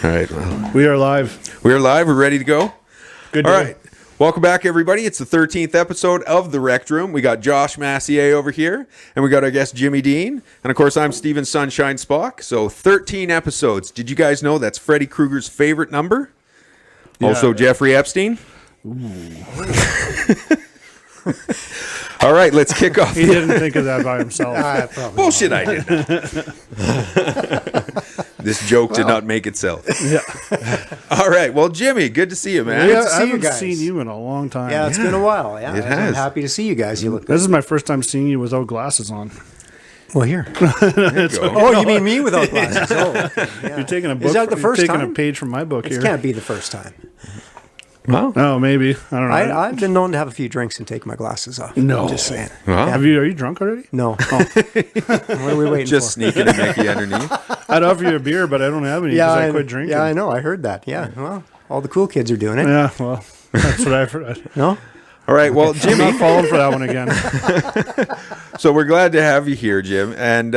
All right. Well, We are live. we are live. We're ready to go. Good All day. right. Welcome back, everybody. It's the 13th episode of The Rec Room. We got Josh Massier over here, and we got our guest Jimmy Dean. And, of course, I'm Steven Sunshine Spock. So 13 episodes. Did you guys know that's Freddy Krueger's favorite number? Yeah. Also Jeffrey Epstein. All right, let's kick off. He didn't think of that by himself. Bullshit, I didn't. This joke did not make itself. Yeah. All right. Well, Jimmy, good to see you, man. Yeah, to see I you haven't guys. seen you in a long time. Yeah, it's been a while. Yeah, It I'm has. happy to see you guys. You look This good. is my first time seeing you without glasses on. Well, here. There you go. Oh, you mean me without glasses? Oh, okay. Yeah. You're taking a book. Is that the first you're taking time? a page from my book It here. can't be the first time. Well, Oh, maybe. I don't know. I've been known to have a few drinks and take my glasses off. No. I'm just saying. well, Are you drunk already? No. What are we waiting just for? sneaking a Mickey underneath. I'd offer you a beer, but I don't have any because I quit drinking. Yeah, I know. I heard that. Yeah. Well, all the cool kids are doing it. Yeah, well, that's what I've heard. No? All right. Well, I'm Jimmy, not falling for that one again. so we're glad to have you here, Jim. And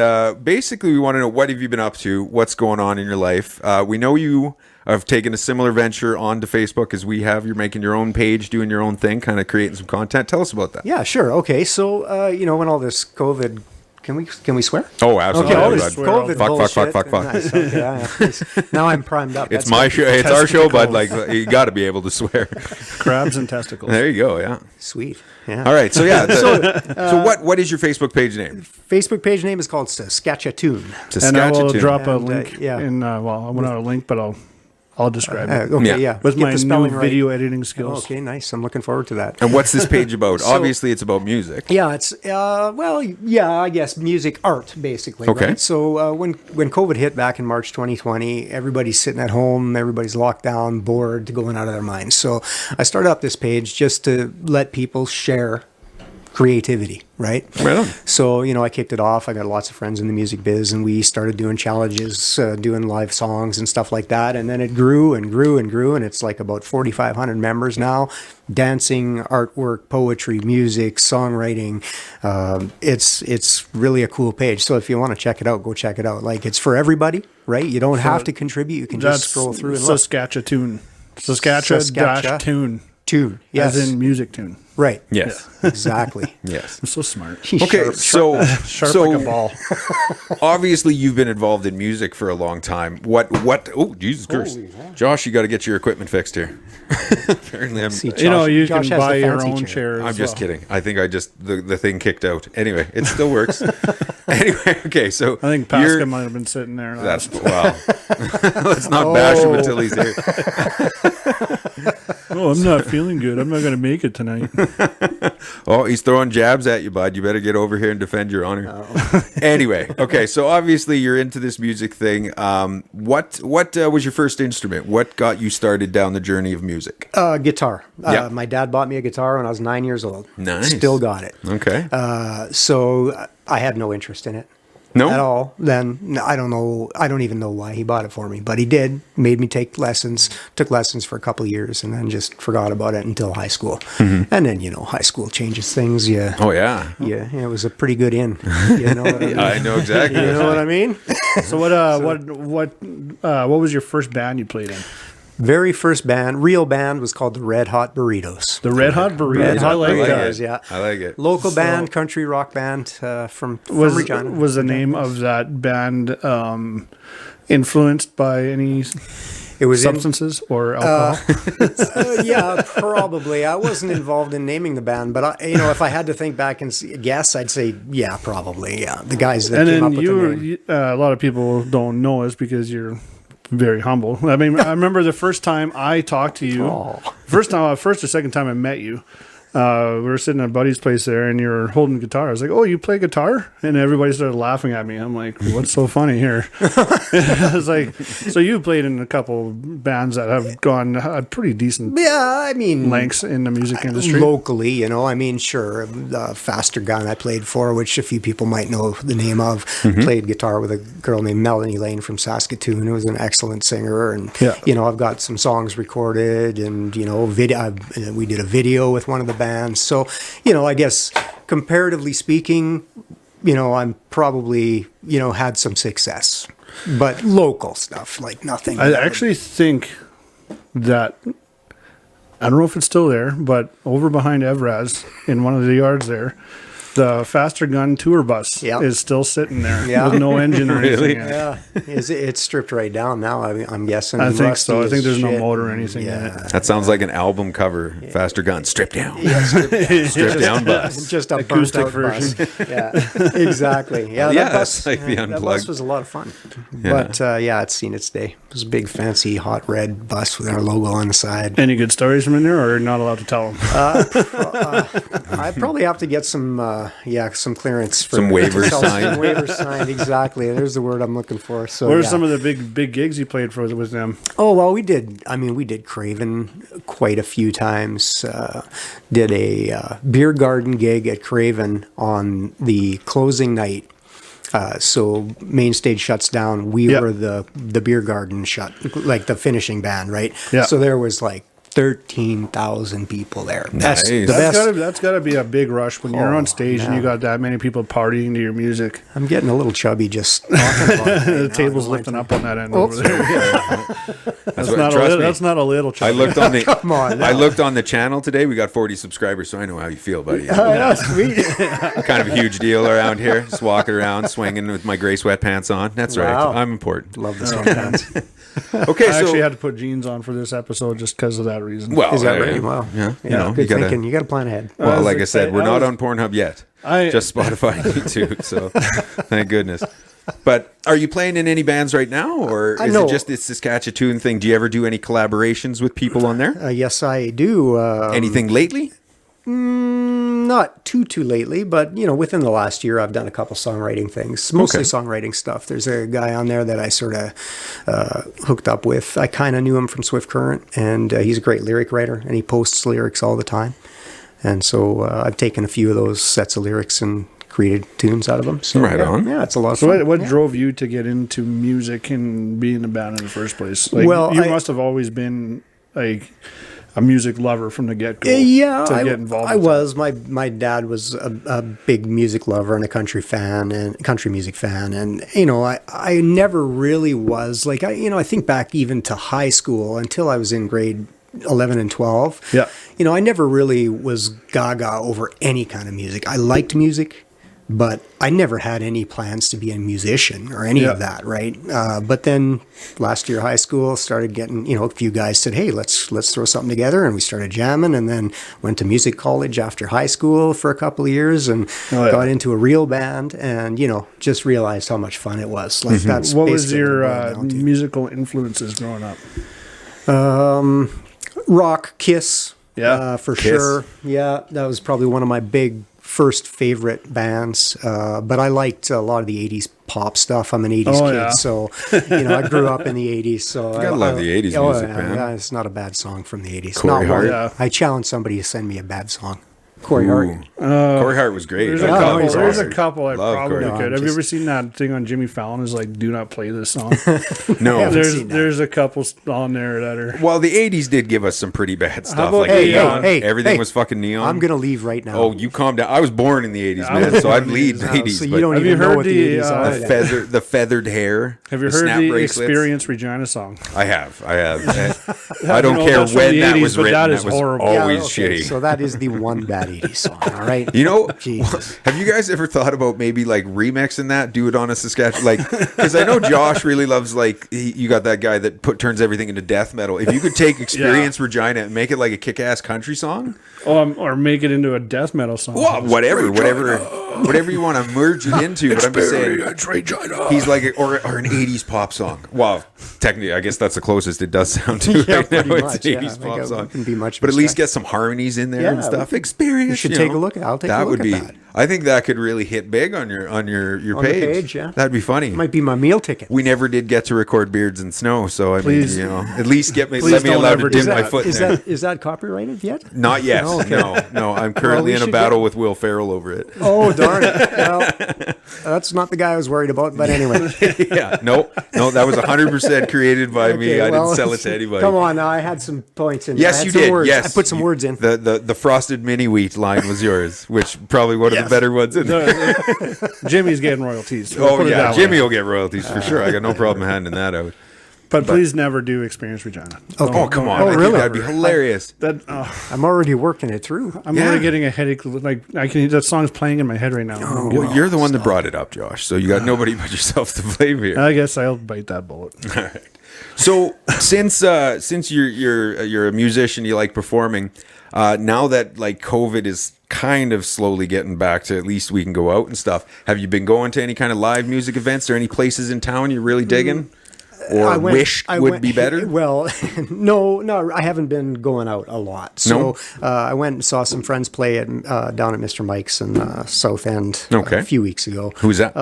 basically, we want to know, what have you been up to? What's going on in your life? We know you have taken a similar venture onto Facebook as we have. You're making your own page, doing your own thing, kind of creating some content. Tell us about that. Yeah, sure. Okay. So, when all this COVID, can we swear? Oh, absolutely. Okay, all bud. this swear. COVID Fuck, bullshit. fuck. Nice. Okay, yeah, please. Now I'm primed up. It's That's my good. show. It's our show, bud. Like, you got to be able to swear. Crabs and testicles. There you go. Yeah. Sweet. Yeah. All right. So yeah. So what is your Facebook page name? Facebook page name is called Saskatcha-Tune. And I will Saskatcha-Tune. drop a And, link yeah. in, well, I won't have a link, but I'll describe it. Okay, Yeah. yeah. With Get my the new spelling right. video editing skills. Okay, nice. I'm looking forward to that. And what's this page about? Obviously, it's about music. Yeah, it's I guess music art basically. Okay. Right? So when COVID hit back in March 2020, everybody's sitting at home, everybody's locked down, bored, going out of their minds. So I started up this page just to let people share creativity, right? Right on. So, I kicked it off. I got lots of friends in the music biz, and we started doing challenges, doing live songs and stuff like that. And then it grew and grew and grew, and it's like about 4,500 members now. Dancing, artwork, poetry, music, songwriting. It's really a cool page. So if you want to check it out, go check it out. Like, it's for everybody, right? You don't have to contribute. You can just scroll through and look. Saskatcha-Tune. Saskatcha-Tune. Tune, yes. As in music tune. Right. Yes. Exactly. Yes. I'm so smart. Okay. Sharp like a ball. Obviously, you've been involved in music for a long time. What? Oh, Jesus Christ. Josh, you got to get your equipment fixed here. Apparently, I'm... See, You Josh can has buy the your fancy own chair. chair. I'm as just well. kidding. I think the thing kicked out. Anyway, it still works. Anyway, okay, so I think Pascal might have been sitting there. That's wow. Let's not bash him until he's here. Oh, I'm not feeling good. I'm not going to make it tonight. Oh, he's throwing jabs at you, bud. You better get over here and defend your honor. Anyway, okay, so obviously you're into this music thing. What was your first instrument? What got you started down the journey of music? Guitar. Yeah. My dad bought me a guitar when I was 9 years old. Nice. Still got it. Okay. So I had no interest in it No? at all. Then I don't know. I don't even know why he bought it for me, but he did. Made me take lessons. Took lessons for a couple of years, and then just forgot about it until high school. And then higigh school changes things. Yeah. Oh yeah. Yeah. It was a pretty good in. You know what I mean? I know exactly. You know what I mean? So what was your first band you played in? Very first real band was called the Red Hot Burritos. The Red Hot Burritos. I like like that. it. Yeah. I like it. Local band, country rock band from Regina. Was the name of that band influenced by any It was in- substances or alcohol? yeah, probably. I wasn't involved in naming the band, but if I had to think back and guess, I'd say yeah, probably. Yeah, the guys that And came up then with the name. a lot of people don't know us because you're very humble. I mean, I remember the first time I talked to you, first or second time I met you, we were sitting at a buddy's place there and you were holding a guitar. I was like, "Oh, you play guitar?" And everybody started laughing at me. I'm like, "What's so funny here?" I was like, "So you played in a couple bands that have gone pretty decent Yeah, I mean, lengths in the music industry." locally, I mean, sure, the Faster Gun I played for, which a few people might know the name of, played guitar with a girl named Melanie Lane from Saskatoon, who was an excellent singer, and I've got some songs recorded, and we did a video with one of the bands, so I guess comparatively speaking, I'm probably had some success. but local stuff, like nothing. I actually think that, I don't know if it's still there, but over behind Evraz in one of the yards there, the Faster Gun tour bus Yep. is still sitting there Yeah. with no engine or Really? anything. in it. Yeah, it's stripped right down now. I'm guessing. I think so. I Rusty think there's as no shit. motor or anything in Yeah. it. That sounds like an album cover. Faster Gun, stripped down. Yeah, Stripped down bus. Just a Acoustic burnt out version. bus. Yeah, exactly. Yeah, Yeah, that bus, it's like the that Unplugged. bus was a lot of fun. Yeah. But yeah, it's seen its day. It was a big, fancy, hot red bus with our logo on the side. Any good stories from in there, or not allowed to tell them? I probably have to get some clearance for Some waivers to sell some signed. waivers signed. Exactly. There's the word I'm looking for. So, What are yeah. some of the big gigs you played for with them? Oh, well, we did. I mean, we did Craven quite a few times. Did a beer garden gig at Craven on the closing night. So main stage shuts down. We Yep. were the beer garden shut, like the finishing band, right? Yeah. So there was like 13,000 people there. That's Nice. the That's best. That's gotta be a big rush when you're Oh, on stage and you man. got that many people partying to your music. I'm getting a little chubby just talking about it. The table's lifting up on that end over there. That's That's not a little I chubby. looked on the Come on, I now. looked on the channel today. We got 40 subscribers, so I know how you feel, buddy. Yeah, sweet. Kind of a huge deal around here. Just walking around, swinging with my gray sweatpants on. That's Wow. right. I'm important. Love the sweatpants. Okay, I so actually had to put jeans on for this episode just because of that reason. well, Is that yeah, right? yeah. Wow. Yeah, Yeah, you know, good you gotta. thinking. You got to plan ahead. Well, was like I said, excited. we're I not was- on Pornhub yet. I- Just Spotify and YouTube. So, thank goodness. But are you playing in any bands right now, or is know. it just this Saskatcha-Tune thing? Do you ever do any collaborations with people on there? Yes, I do. Anything lately? Not too lately, but within the last year, I've done a couple songwriting things, mostly Okay. songwriting stuff. There's a guy on there that I sort of hooked up with. I kind of knew him from Swift Current, and he's a great lyric writer, and he posts lyrics all the time. And so I've taken a few of those sets of lyrics and created tunes out of them. So, Right yeah, on. Yeah, it's a lot of So fun. what Yeah. drove you to get into music and be in a band in the first place? Like, Well, you I- must have always been like a music lover from the get-go. Yeah, to get involved. I with that. was. My dad was a big music lover and a country fan and country music fan, and I never really was like I think back even to high school until I was in grade 11 and 12. Yeah. I never really was gaga over any kind of music. I liked music, but I never had any plans to be a musician or any of Yeah. that, right? But then last year, high school, started getting, a few guys said, hey, let's throw something together. And we started jamming, and then went to music college after high school for a couple of years and Oh, yeah. got into a real band and, just realized how much fun it was. Like that's What was basically your what it boiled down to. musical influences growing up? Rock, Kiss, Yeah. for Kiss. sure. Yeah, that was probably one of my big first favorite bands. But I liked a lot of the '80s pop stuff. I'm an '80s Oh, kid, yeah. so I grew up in the '80s. So gotta love the 80s music, man. Yeah, it's not a bad song from the '80s. Corey Not Hart. one. Yeah. I challenge somebody to send me a bad song. Corey Hart. Corey Hart was great. There's I a love couple. he's Corey There's a Hart. couple I Love probably Corey. No, could. I'm Have you just- ever seen that thing on Jimmy Fallon? Is like, do not play this song. No. haven't there's seen that. there's a couple on there that are. Well, the 80s did give us some pretty bad stuff. about Like Hey, neon. hey, Everything hey. was fucking neon. I'm gonna leave right now. Oh, you calm down. I was born in the 80s, I man, was so I born in the bleed 80s. the Oh, 80s. so you but don't Have even you know heard what the the, 80s are. the feathered hair. Have you the heard snap the bracelets. Experience Regina song? I have. I don't know, care that's from when the that 80s, was but written. that That is was horrible. always okay, shitty. So that is the one bad '80s song. All right. You know, Jesus. have you guys ever thought about maybe like remixing that, do it on a Saskatchewan, like, because I know Josh really loves like you got that guy that turns everything into death metal. If you could take Experience Regina and make it like a kick-ass country song, Or make it into a death metal song. well, whatever you want to merge it into. But I'm just saying, he's like or an '80s pop song. Well, technically, I guess that's the closest it does sound to Yeah, right now. pretty It's much, an yeah. '80s I pop think it song. wouldn't be much but at least mistake. get some harmonies in there Yeah, and stuff. Experience. You should you take know. a look. I'll take that a look would at be. that. I think that could really hit big on your On page. the page, yeah. That'd be funny. Might be my meal ticket. We never did get to record Beards and Snow, so I Please. mean, at least let me Please don't allowed ever to do dip my that. foot in Is there. that copyrighted yet? Not yet. Oh, okay. No. I'm currently we in a should battle get- with Will Ferrell over it. Oh darn it! Well, that's not the guy I was worried about. But anyway, Yeah, no, that was 100% created by me. Okay, I well, didn't sell it to anybody. Come on, now I had some points in. I Yes, had you some did. Words. Yes, I put some words in. The frosted mini wheat line was yours, which probably one of of the better ones in there. Jimmy's getting royalties. Oh Put it yeah, that way. Jimmy will get royalties for sure. I got no problem handing that out. But please never do Experience Regina. Oh come on! Oh, I think really? that'd be hilarious. I'm already working it through. I'm already getting a headache. Like that song's playing in my head right now. Well, you're the one that brought it up, Josh. So you got nobody but yourself to blame here. I guess I'll bite that bullet. All right. So since you're a musician, you like performing. Now that like COVID is kind of slowly getting back to at least we can go out and stuff. Have you been going to any kind of live music events or any places in town you're really digging? Or I would be better? Well, no, I haven't been going out a lot. So I went and saw some friends play down at Mr. Mike's in South End a few weeks ago. Who's that?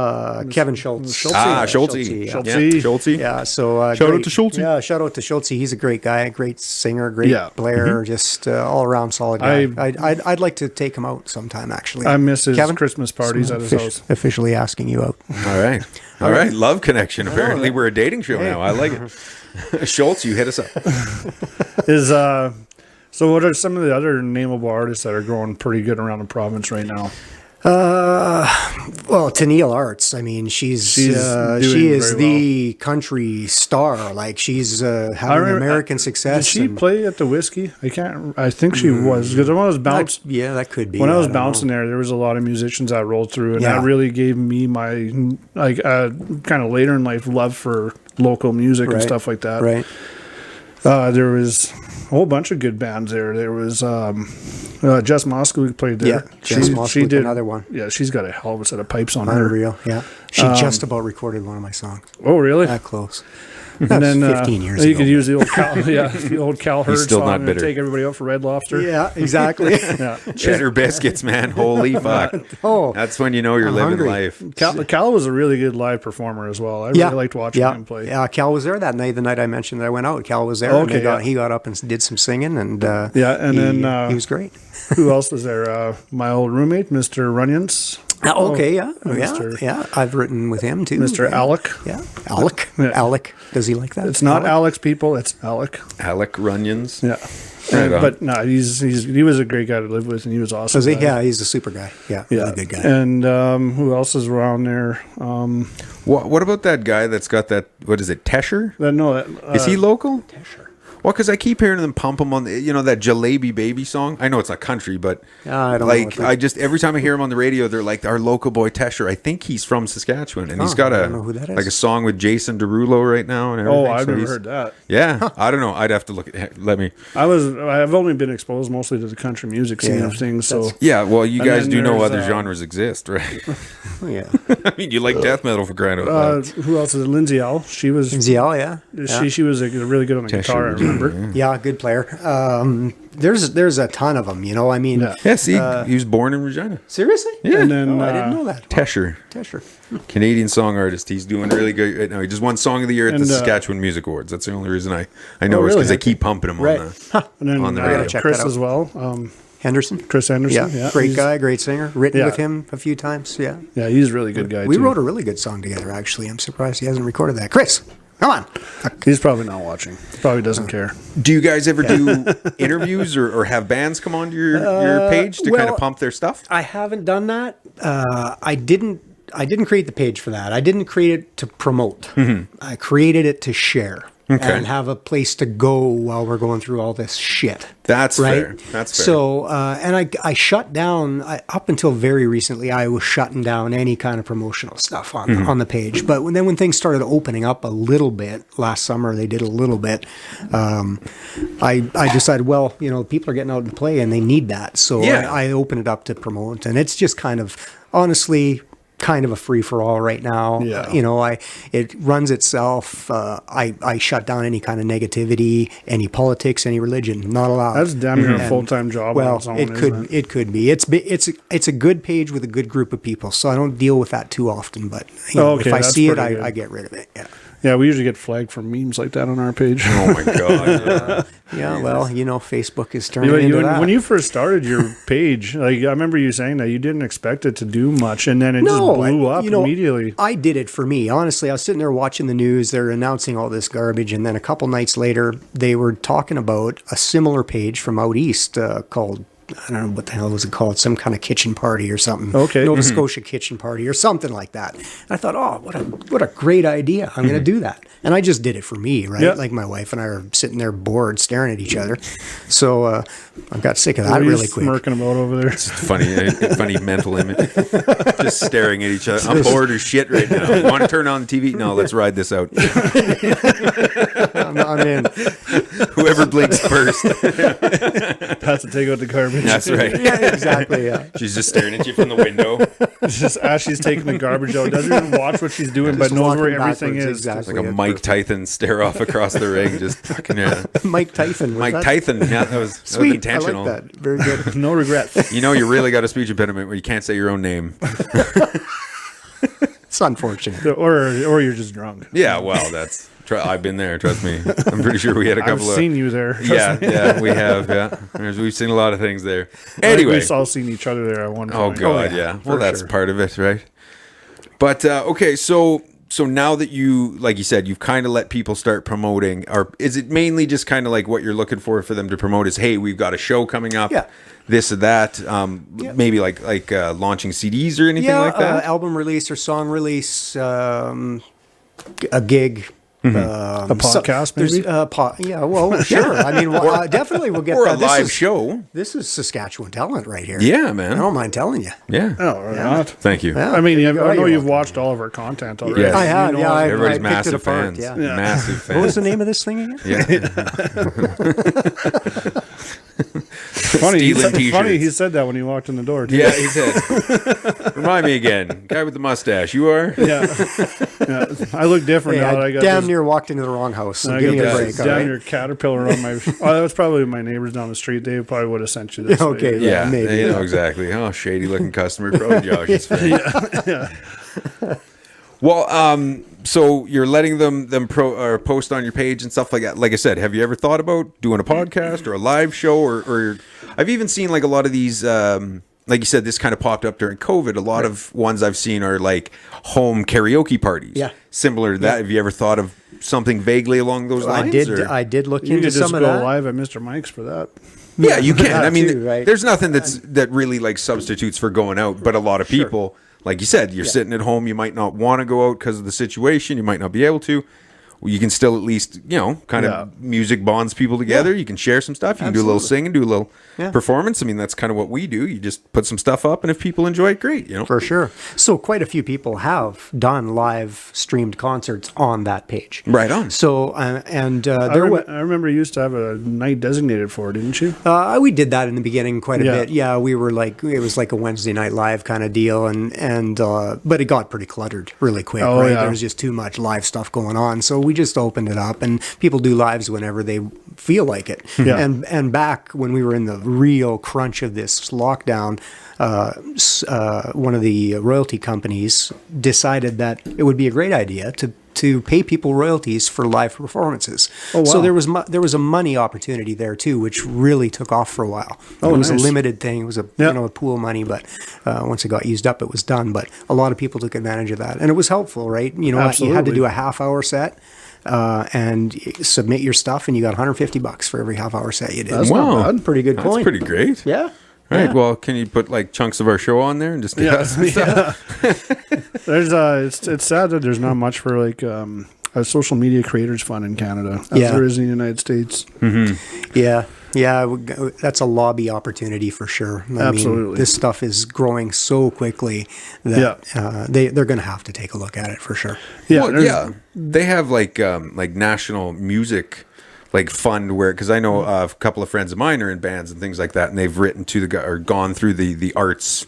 Kevin Schultz. Schulte. Schulte. Schulte. Yeah, so Shout out to Schulte. Yeah, shout out to Schultze. He's a great guy, great singer, great player, just all around solid guy. I'd like to take him out sometime. Actually, I miss his Kevin? Christmas parties at his house. Officially asking you out. All right. Love connection. Apparently, we're a dating show now. I like it. Schultz, you hit us up. So what are some of the other nameable artists that are growing pretty good around the province right now? Well, Tennille Arts. I mean, she is the country star. Like she's having American success. Did she play at the Whiskey? I think she was because when I was bouncing. Yeah, that could be. When I was bouncing there was a lot of musicians that rolled through, and that really gave me my kind of later in life love for local music and stuff like that. Right. There was a whole bunch of good bands there. There was Jess Moskowitz played there. Yeah, Jess Moskowitz, did another one. Yeah, she's got a hell of a set of pipes on her. Unreal, yeah. She just about recorded one of my songs. Oh, really? That close. And then 15 years ago. You could use the old the old Cal Hurd still song not and bitter. take everybody out for Red Lobster. Yeah, exactly. Cheddar biscuits, man. Holy fuck. Oh, That's when you know you're I'm living hungry. life. Cal was a really good live performer as well. I really liked watching him play. Yeah, Cal was there that night. The night I mentioned that I went out, Cal was there. Okay, and he got up and did some singing, and and he, then he was great. Who else was there? My old roommate, Mr. Runyons. Yeah. I've written with him too. Mr. Alec. Yeah, Alec. Yeah. Alec. Does he like that? It's not Alex, people. It's Alec. Alec Runyons. Yeah. Right on. But no, he was a great guy to live with, and he was awesome. Was he? Yeah, he's a super guy. Yeah, really good guy. And who else is around there? What about that guy that's got that? What is it? Tesher? Is Is he local? Tesher. Well, because I keep hearing them pump him on that Jalebi Baby song. I know it's not country, but I don't know what I just every time I hear him on the radio, they're like our local boy Tesher. I think he's from Saskatchewan, and he's got I don't know who that is. like a song with Jason Derulo right now. And everything. I've So never he's- heard that. Yeah, I don't know. I'd have to look at. Let me. I've only been exposed mostly to the country music scene of things. So Yeah, well, you And guys then do know there's, other genres exist, right? Yeah. I mean, you like death metal for crying out loud. who else is it? Lindsay L. She was Zial, yeah. she was really good on the guitar. I remember. Yeah, good player. There's a ton of them, I mean, Yeah, see, he was born in Regina. seriously? Yeah. And then I didn't know that. Tesher. Canadian song artist. He's doing really good right now. He just won Song of the Year at the And, Saskatchewan Music Awards. That's the only reason I know is really? because they keep pumping him Right. on the. and then on the radio. Check Chris that out. as well. Henderson? Chris Anderson. Yeah, great he's- guy, great singer. Written Yeah. with him a few times, yeah. Yeah, he's a really good guy. We too. wrote a really good song together, actually. I'm surprised he hasn't recorded that. Chris, come on. He's probably not watching. Probably doesn't care. Do you guys ever do interviews or have bands come onto your page to kind well, of pump their stuff? I haven't done that. I didn't create the page for that. I didn't create it to promote. I created it to share and have a place to go while we're going through all this shit. That's right? fair. That's fair. So, and I shut down, up until very recently, I was shutting down any kind of promotional stuff on the page. But when things started opening up a little bit, last summer they did a little bit, I decided, well, people are getting out and play and they need that. So I opened it up to promote. And it's just kind of, honestly, kind of a free for all right now. Yeah. It runs itself. I shut down any kind of negativity, any politics, any religion. Not allowed. That's damn near a full-time job. Well, on its own, it could isn't it could be. It's a good page with a good group of people, so I don't deal with that too often. But Okay, if I that's see it, pretty good. I get rid of it. Yeah. Yeah, we usually get flagged for memes like that on our page. Oh my god. Yeah. Well, Facebook is turning into that. When you first started your page, I remember you saying that you didn't expect it to do much, and then it just blew up immediately. I did it for me. Honestly, I was sitting there watching the news. They're announcing all this garbage, and then a couple nights later, they were talking about a similar page from out east called I don't know what the hell was it called, some kind of kitchen party or something. Okay. Nova Scotia kitchen party or something like that. And I thought, oh, what a great idea. I'm going to do that. And I just did it for me, right? Yeah. Like my wife and I are sitting there bored, staring at each other. So I got sick of that What are you really quick. smirking about over there? Funny mental image. Just staring at each other. I'm bored as shit right now. Want to turn on the TV? No, let's ride this out. I'm in. Whoever blinks first. Has to take out the garbage. That's right. Yeah, exactly. Yeah. She's just staring at you from the window. It's just as she's taking the garbage out, doesn't even watch what she's doing, but Just knows where walking everything backwards, is. exactly. Like a That's Mike perfect. Tyson stare off across the ring. Just fucking Mike Tyson. was Mike that? Tyson. Yeah, that was Sweet. intentional. I like that. Very good. No regrets. You know, you really got a speech impediment where you can't say your own name. It's unfortunate. or you're just drunk. Yeah, well, I've been there. Trust me. I'm pretty sure we had a I've couple of. seen you there. Yeah, we have. Yeah, we've seen a lot of things there. I think Anyway, we've all seen each other there at one oh point. god, yeah, yeah. for Well, that's sure. part of it, right? But okay, so now that you, like you said, you've kind of let people start promoting, or is it mainly just kind of like what you're looking for them to promote is, hey, we've got a show coming up, Yeah. this or that, maybe like launching CDs or anything like that? Album release or song release, a gig. A podcast, there's maybe? yeah, well, sure. I mean, definitely we'll get Or that. a live show. This is Saskatchewan talent right here. Yeah, I man. don't mind telling you. Yeah. Oh, or not. Thank you. Yeah. I mean, I know you're you've welcome. watched all of our content already. Yes. I have, You know yeah. us. Everybody's I picked it massive apart, fans. yeah. Massive fans. What was the name of this thing again? Yeah. Funny, Stealing t-shirts. he said that when he walked in the door. Too. Yeah, he said. Remind me again. Guy with the mustache. You are? Yeah. I look different Hey, now that I I got damn this, near walked into the wrong house. So I give got me a this break. all damn right? near caterpillar on my. Oh, that was probably my neighbors down the street. They probably would have sent you this. Okay, way. yeah. Yeah, maybe, you know yeah. exactly. Oh, shady looking customer. Probably Josh's friend. Well, so you're letting them post on your page and stuff like that. Like I said, have you ever thought about doing a podcast or a live show, or I've even seen like a lot of these. Like you said, this kind of popped up during COVID. A lot of ones I've seen are like home karaoke parties. Yeah. Similar to that. Have you ever thought of something vaguely along those lines? I did look You into could just some of go that. live at Mr. Mike's for that. Yeah, you can. That I mean, too, right? there's nothing that really like substitutes for going out. But a lot of people, like you said, you're sitting at home. You might not want to go out because of the situation. You might not be able to. Well, you can still at least, kind of music bonds people together. Yeah. You can share some stuff. You can do a little singing, do a little performance. I mean, that's kind of what we do. You just put some stuff up, and if people enjoy it, great. For sure. So quite a few people have done live streamed concerts on that page. Right on. So and I there was. remember you used to have a night designated for it, didn't you? We did that in the beginning quite a Yeah. bit. Yeah, we were like it was like a Wednesday night live kind of deal, and but it got pretty cluttered really quick. Oh, right, yeah. there was just too much live stuff going on, so we just opened it up, and people do lives whenever they feel like it. Yeah. And back when we were in the real crunch of this lockdown, one of the royalty companies decided that it would be a great idea to pay people royalties for live performances. Oh, wow. So there was a money opportunity there too, which really took off for a while. Oh, it was nice. a limited thing. It was a a pool money, but once it got used up, it was done. But a lot of people took advantage of that, and it was helpful, right? You know, you had to Absolutely. do a half-hour set. And submit your stuff, and you got $150 for every half-hour set you did. That's Wow. not bad. Pretty good That's coin. pretty great. Yeah. All right. Yeah. Well, can you put like chunks of our show on there and just some stuff? There's it's sad that there's not much for like a social media creators fund in Canada as Yeah. there is in the United States. Yeah. Yeah, that's a lobby opportunity for sure. I Absolutely. mean, this stuff is growing so quickly that they're going to have to take a look at it for sure. Yeah, Well, there's- yeah, they have like national music like fund where, because I know a couple of friends of mine are in bands and things like that, and they've written to or gone through the arts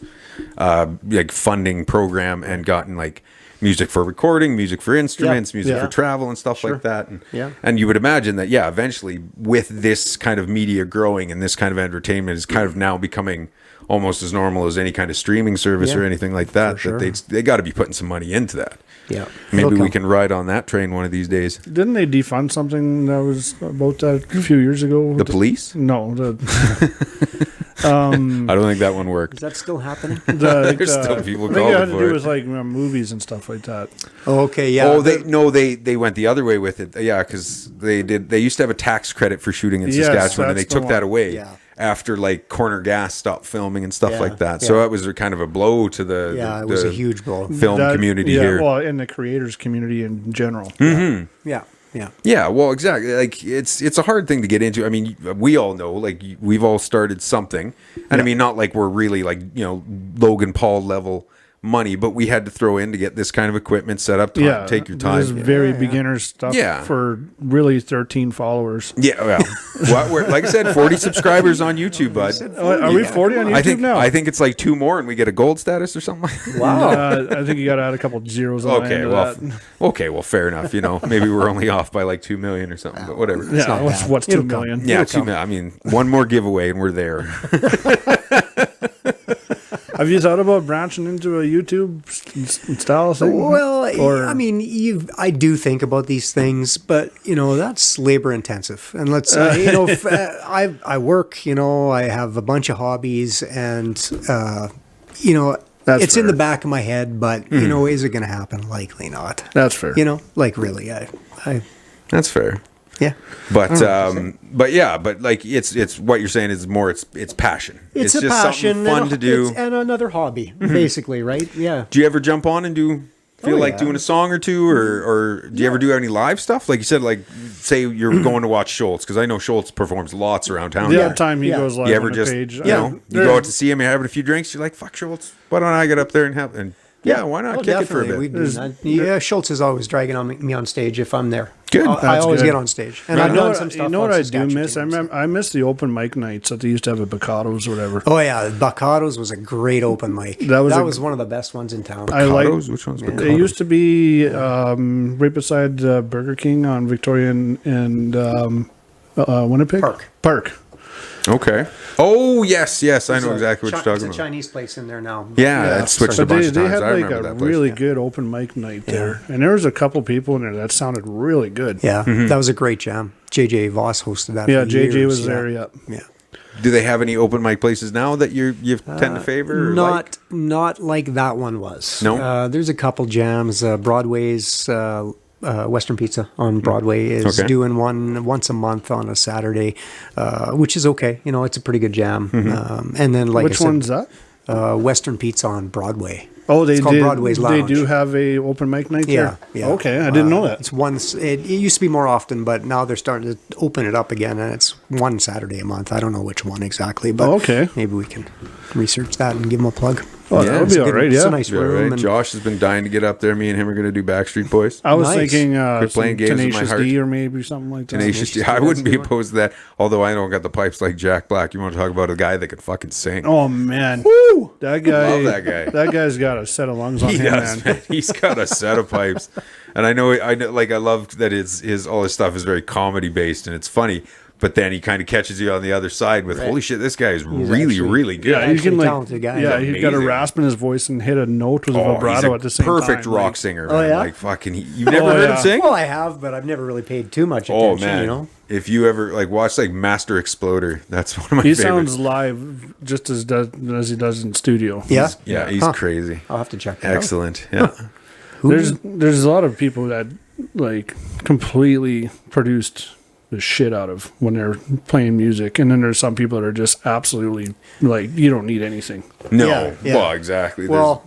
like funding program and gotten like music for recording, music for instruments, music Yeah. for travel and stuff like that. And, Yeah. and you would imagine that, eventually with this kind of media growing and this kind of entertainment is kind of now becoming almost as normal as any kind of streaming service or anything like that, sure. that they got to be putting some money into that. Yeah. Maybe Okay. we can ride on that train one of these days. Didn't they defund something that was about that a few years ago? The police? No, I don't think that one Is worked. that still happening? There's still people I think calling it had to for do it. with like movies and stuff like that. Oh, okay, yeah. Oh, they went the other way with it. Yeah, because they used to have a tax credit for shooting in Yes, Saskatchewan, and they that's the took that one. away. Yeah. after like Corner Gas stopped filming and stuff Yeah, like that. So yeah. that was a kind of a blow to the Yeah, it was a huge blow. film community yeah, here. well, in the creators community in general. Yeah, yeah. Yeah, well, exactly. Like it's a hard thing to get into. I mean, we all know, like we've all started something, and I mean, not like we're really like Logan Paul level money, but we had to throw in to get this kind of equipment set up. Take your This is time. very beginner stuff Yeah. for really 13 followers. Yeah, well, we're, like I said, 40 subscribers on YouTube, bud. Are we 40 on YouTube now? I think it's like 2 more, and we get a gold status or something. Wow. I think you got to add a couple zeros on the Okay, end of well, that. okay, well, fair enough. Maybe we're only off by like 2 million or something, but whatever. Yeah, not what's, bad. what's 2 It'll come. million? Yeah, 2 million. I mean, one more giveaway, and we're there. Have you thought about branching into a YouTube style thing? Well, Or- I mean, I do think about these things, but that's labor intensive. And let's, I work. I have a bunch of hobbies, and That's it's in fair. the back of my head. But is it going to happen? Likely not. That's fair. Like really, I That's fair. yeah. But like it's what you're saying is more it's passion. It's a just passion, something fun to do. and another hobby, basically, right? Yeah. Do you ever jump on and feel like yeah. doing a song or two, or do you ever do any live stuff? Like you said, like say you're going to watch Schultz, because I know Schultz performs lots around town. The odd time he Yeah. goes live You ever on the just page. you go out to see him, you're having a few drinks, you're like, fuck Schultz, why don't I get up there and help? And yeah, why not kick it for a bit? We do that. Yeah, Schultz is always dragging me on stage if I'm there. Good. I That's always good. get on stage, and You I've know done what, some stuff. you know what on I do miss? Saskatcha-Tune, I miss the open mic nights that they used to have at Bacados or whatever. Oh yeah, Bacados was a great open mic. That was one of the best ones in town. I like. Bacados? Which one's Bacados? It used to be right beside Burger King on Victoria and Winnipeg Park. Okay. Oh yes, I know exactly what you're There's talking a about. Chinese place in there now. Yeah, that's switched a But bunch they of times. had I like remember a that place. really good open mic night there, and there was a couple people in there that sounded really good. Yeah, that was a great jam. JJ Voss hosted that. Yeah, for JJ years, was there. Yeah. Yeah. Do they have any open mic places now that you tend to favor? Or like? Not like that one was. No? There's a couple jams. Broadway's Western Pizza on Broadway is Okay. doing one once a month on a Saturday, which is okay. It's a pretty good jam. And then, like Which I said, one's that? Western Pizza on Broadway. Oh, they It's called did. Broadway's They Lounge. do have a open mic night Yeah, there. yeah. Okay, I didn't know that. It's once. It used to be more often, but now they're starting to open it up again, and it's one Saturday a month. I don't know which one exactly, but Okay. maybe we can research that and give them a plug. Oh, Yeah, that would it's be good. all right. It's a Yeah. nice Yeah, room. right. And Josh has been dying to get up there. Me and him are going to do Backstreet Boys. I was Nice. thinking Quit playing games with my Tenacious heart. D or maybe something like that. Tenacious D. I wouldn't be opposed to that. Although I don't got the pipes like Jack Black. You want to talk about a guy that can fucking sing? Oh man, that guy. Love that guy. That guy's got a set of lungs on He him, does, man. man. He's got a set of pipes, and I know. Like I love that his all his stuff is very comedy based and it's funny. But then he kind of catches you on the other side with, holy shit, this guy is really, actually- really good. Yeah, you Actually can like, talented guy. yeah, He's he's got a amazing. rasp in his voice and hit a note with a Oh, he's vibrato a at the same perfect time. rock like- singer, Oh, man. yeah? Like fucking, you've never Oh, heard him yeah. sing? Well, I have, but I've never really paid too much Oh attention. man, if you ever like watch like Master Exploder, that's one of my He favorites. sounds live just as he does in studio. Yeah, Yeah, he's Huh. crazy. I'll have to check that out. Excellent. Yeah. There's a lot of people that like completely produced the shit out of when they're playing music, and then there's some people that are just absolutely like you don't need anything. No. Yeah, yeah. Well, exactly. Well,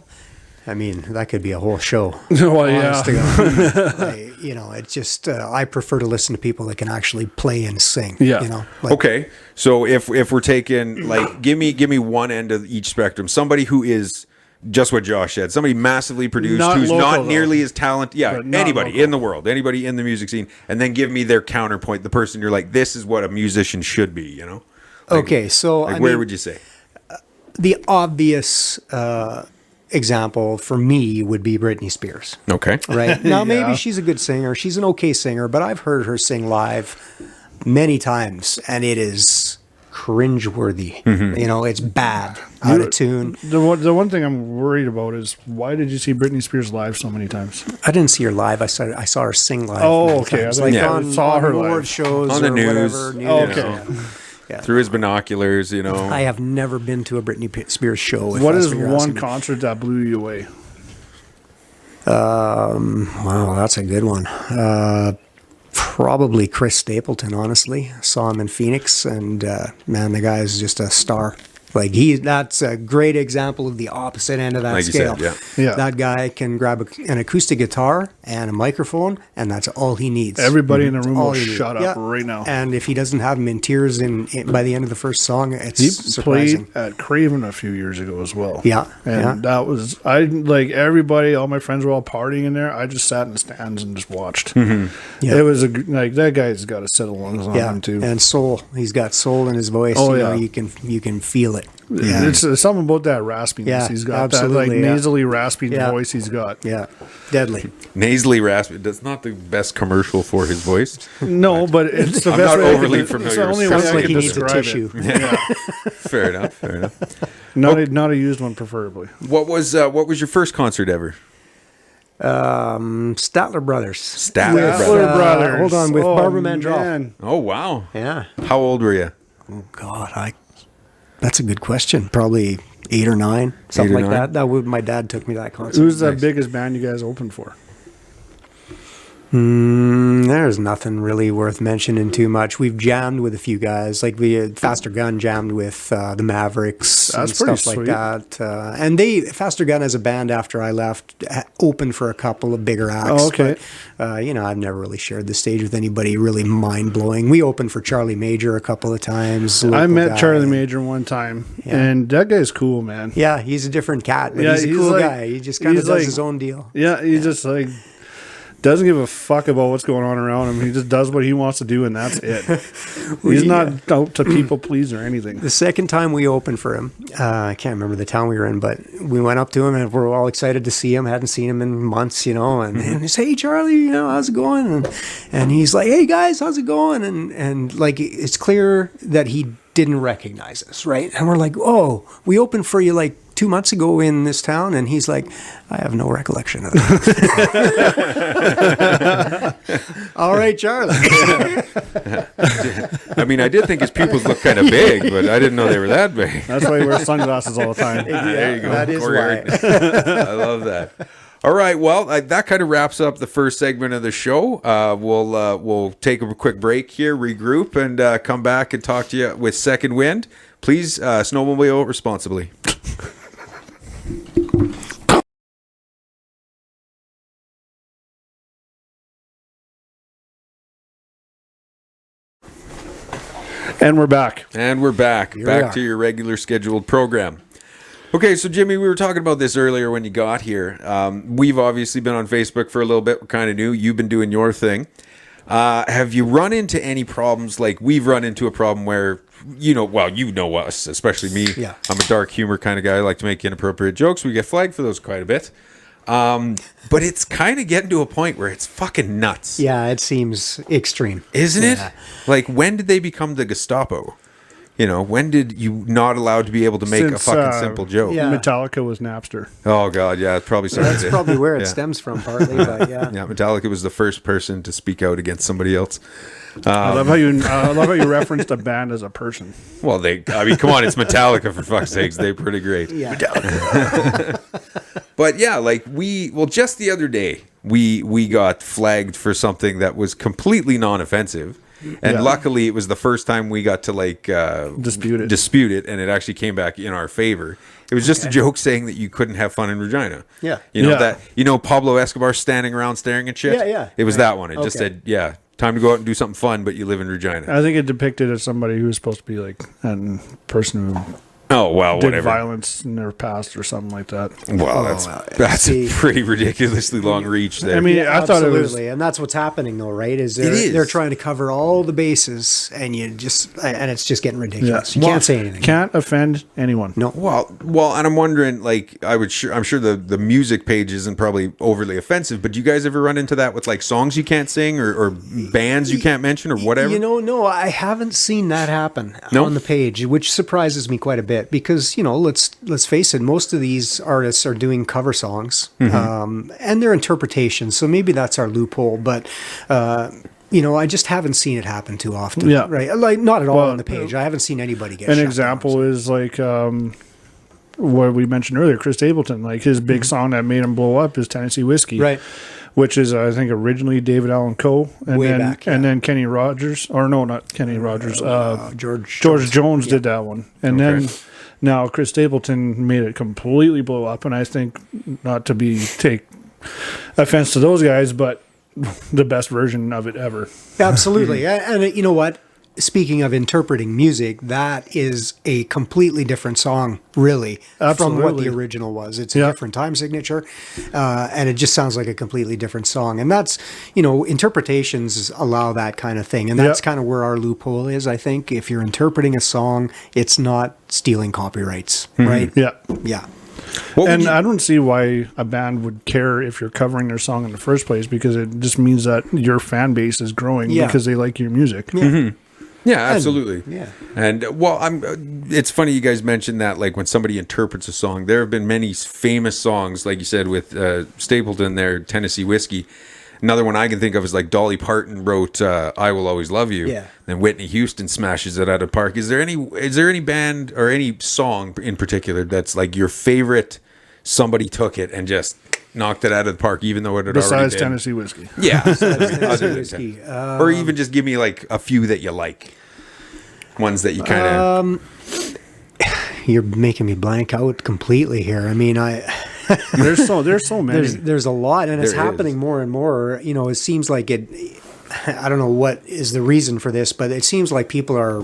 I mean, that could be a whole show. Well, Honest to yeah, God. It's just I prefer to listen to people that can actually play and sing. Yeah. Okay, so if we're taking like give me one end of each spectrum, somebody who is just what Josh said, somebody massively produced Not who's local, not though. nearly as talented. Yeah, But not anybody local. in the world, anybody in the music scene, and then give me their counterpoint, the person you're like, this is what a musician should be. Like, Okay, so like I where mean, would you say? the obvious example for me would be Britney Spears. Okay, Right now, Yeah. maybe she's a good singer. She's an okay singer, but I've heard her sing live many times, and it is cringeworthy. It's bad, out of tune. The one thing I'm worried about is why did you see Britney Spears live so many times? I didn't see her live. I saw her sing live. Oh, many okay. times, I like thought on, saw on her award live. shows On the or news. whatever. Oh, news, okay. yeah. through his binoculars, I have never been to a Britney Spears show. if What that's is you're one asking me. concert that blew you away? Wow, that's a good one. Probably Chris Stapleton, honestly. Saw him in Phoenix, and man, the guy is just a star. Like that's a great example of the opposite end of that Like you scale. said, Yeah. That guy can grab an acoustic guitar and a microphone, and that's all he needs. Everybody in the room All will he needs. shut up Yeah. right now. And if he doesn't have him in tears by the end of the first song, it's He surprising. played at Craven a few years ago as well. Yeah, And that was, everybody, all my friends were all partying in there. I just sat in the stands and just watched. Yeah. It was that guy's got a set of lungs on Yeah, him too. and soul. He's got soul in his voice. Oh, you know, yeah. you can feel it. Yeah, It's something about that raspiness. Yeah, He's got absolutely, that yeah. nasally rasping Yeah. voice he's got. yeah, deadly. Nasally raspy. That's not the best commercial for his voice. No, but it's the I'm best not way I overly can- familiar It's the with only way Sounds I Sounds like can he needs a describe tissue. it. Yeah. Fair enough. Fair enough. Not a used one, preferably. What was your first concert ever? Statler Brothers. Statler With, Brothers. Brothers. Hold on, with Oh, Barbara Mandrell. man. Oh wow. Yeah. How old were you? Oh God, that's a good question. Probably 8 or 9, something 8 or like 9? that. My dad took me to that concert. Who's the Nice. biggest band you guys opened for? There's nothing really worth mentioning too much. We've jammed with a few guys, like we had Faster Gun jammed with the Mavericks That's and pretty stuff sweet. like that. And Faster Gun as a band after I left opened for a couple of bigger acts. Oh, okay. But, I've never really shared the stage with anybody really mind blowing. We opened for Charlie Major a couple of times. I local met guy. Charlie Major one time, and that guy's cool, man. Yeah, he's a different cat, but Yeah, he's a he's cool like- guy. He just kind of he's does like- his own deal. Yeah, he just doesn't give a fuck about what's going on around him. He just does what he wants to do, and that's it. He's not out to people please or anything. The second time we opened for him, I can't remember the town we were in, but we went up to him and we're all excited to see him. Hadn't seen him in months, and he said, "Hey Charlie, how's it going?" And he's like, "Hey guys, how's it going?" And like it's clear that he didn't recognize us, right? And we're like, "Oh, we opened for you like 2 months ago in this town," and he's like, "I have no recollection of that." All right, Charlie. I mean, I did think his pupils looked kind of big, but I didn't know they were that big. That's why he wears sunglasses all the time. There you go. That is Corey why. I love that. All right. Well, that kind of wraps up the first segment of the show. We'll take a quick break here, regroup, and come back and talk to you with Second Wind. Please snowmobile responsibly. And we're back. And we're back. we Back are. to your regular scheduled program. Okay, so Jimmy, we were talking about this earlier when you got here. We've obviously been on Facebook for a little bit. We're kind of new. You've been doing your thing. Have you run into any problems? Like we've run into a problem where, you know us, especially me. Yeah. I'm a dark humor kind of guy. I like to make inappropriate jokes. We get flagged for those quite a bit. But it's kind of getting to a point where it's fucking nuts. Yeah, it seems extreme. Isn't Yeah. it? Like, when did they become the Gestapo? When did you not allowed to be able to make Since, a fucking simple joke? yeah. Metallica was Napster. Oh, God, yeah, it's probably started That's there. probably where it Yeah. stems from, partly. But yeah. Yeah, Metallica was the first person to speak out against somebody else. I love how you referenced a band as a person. Well, come on, it's Metallica, for fuck's sakes. They're pretty great. Yeah. But yeah, just the other day, we got flagged for something that was completely non-offensive. And Yeah. luckily, it was the first time we got to Dispute it. and it actually came back in our favor. It was just a joke saying that you couldn't have fun in Regina. Yeah. Pablo Escobar standing around staring at shit. Yeah, yeah. It was that one. It just Okay. said, "Yeah, time to go out and do something fun, but you live in Regina." I think it depicted as somebody who was supposed to be like a person who Oh well, did whatever. violence in their past or something like that. Well, that's See- a pretty ridiculously long reach there. I mean, I thought it was. Absolutely, and that's what's happening, though, right? is. They're trying to cover all the bases, and it's just getting ridiculous. You can't say anything. Can't offend anyone. No. Well, and I'm wondering, I'm sure the music page isn't probably overly offensive, but do you guys ever run into that with like songs you can't sing or bands you can't mention or whatever? No, I haven't seen that happen No? on the page, which surprises me quite a bit because let's face it, most of these artists are doing cover songs and their interpretations. So maybe that's our loophole, but. I just haven't seen it happen too often. Yeah. Right. Like not at all Well, on the page. I haven't seen anybody get An shut example down. is like what we mentioned earlier, Chris Stapleton. Like his big song that made him blow up is Tennessee Whiskey. Right. which is I think originally David Allan Coe, and Way then back, yeah. and then Kenny Rogers, or no, not Kenny Rogers. George Jones did that one, and Okay. then now Chris Stapleton made it completely blow up, and I think not to take offense to those guys, but the best version of it ever. Absolutely. And you know what? Speaking of interpreting music, that is a completely different song, really, from what Absolutely. the original was. It's a Yeah. different time signature, and it just sounds like a completely different song. And that's, interpretations allow that kind of thing. And that's Yeah. kind of where our loophole is, I think. If you're interpreting a song, it's not stealing copyrights, right? Yeah. Yeah. What would And you- I don't see why a band would care if you're covering their song in the first place, because it just means that your fan base is growing Yeah. because they like your music. Yeah, absolutely. yeah. And well, it's funny you guys mentioned that. Like when somebody interprets a song, there have been many famous songs, like you said with Stapleton, there, Tennessee Whiskey. Another one I can think of is like Dolly Parton wrote "I Will Always Love You." Yeah. Then Whitney Houston smashes it out of the park. Is there any band or any song in particular that's like your favorite? Somebody took it and just knocked it out of the park, even though it had Besides already been. Tennessee Whiskey. Yeah, Tennessee other than Whiskey. or even just give me like a few that you like, ones that you kind of. You're making me blank out completely here. I mean, There's so many. There's a lot, and it's There happening is. more and more. It seems like it. I don't know what is the reason for this, but it seems like people are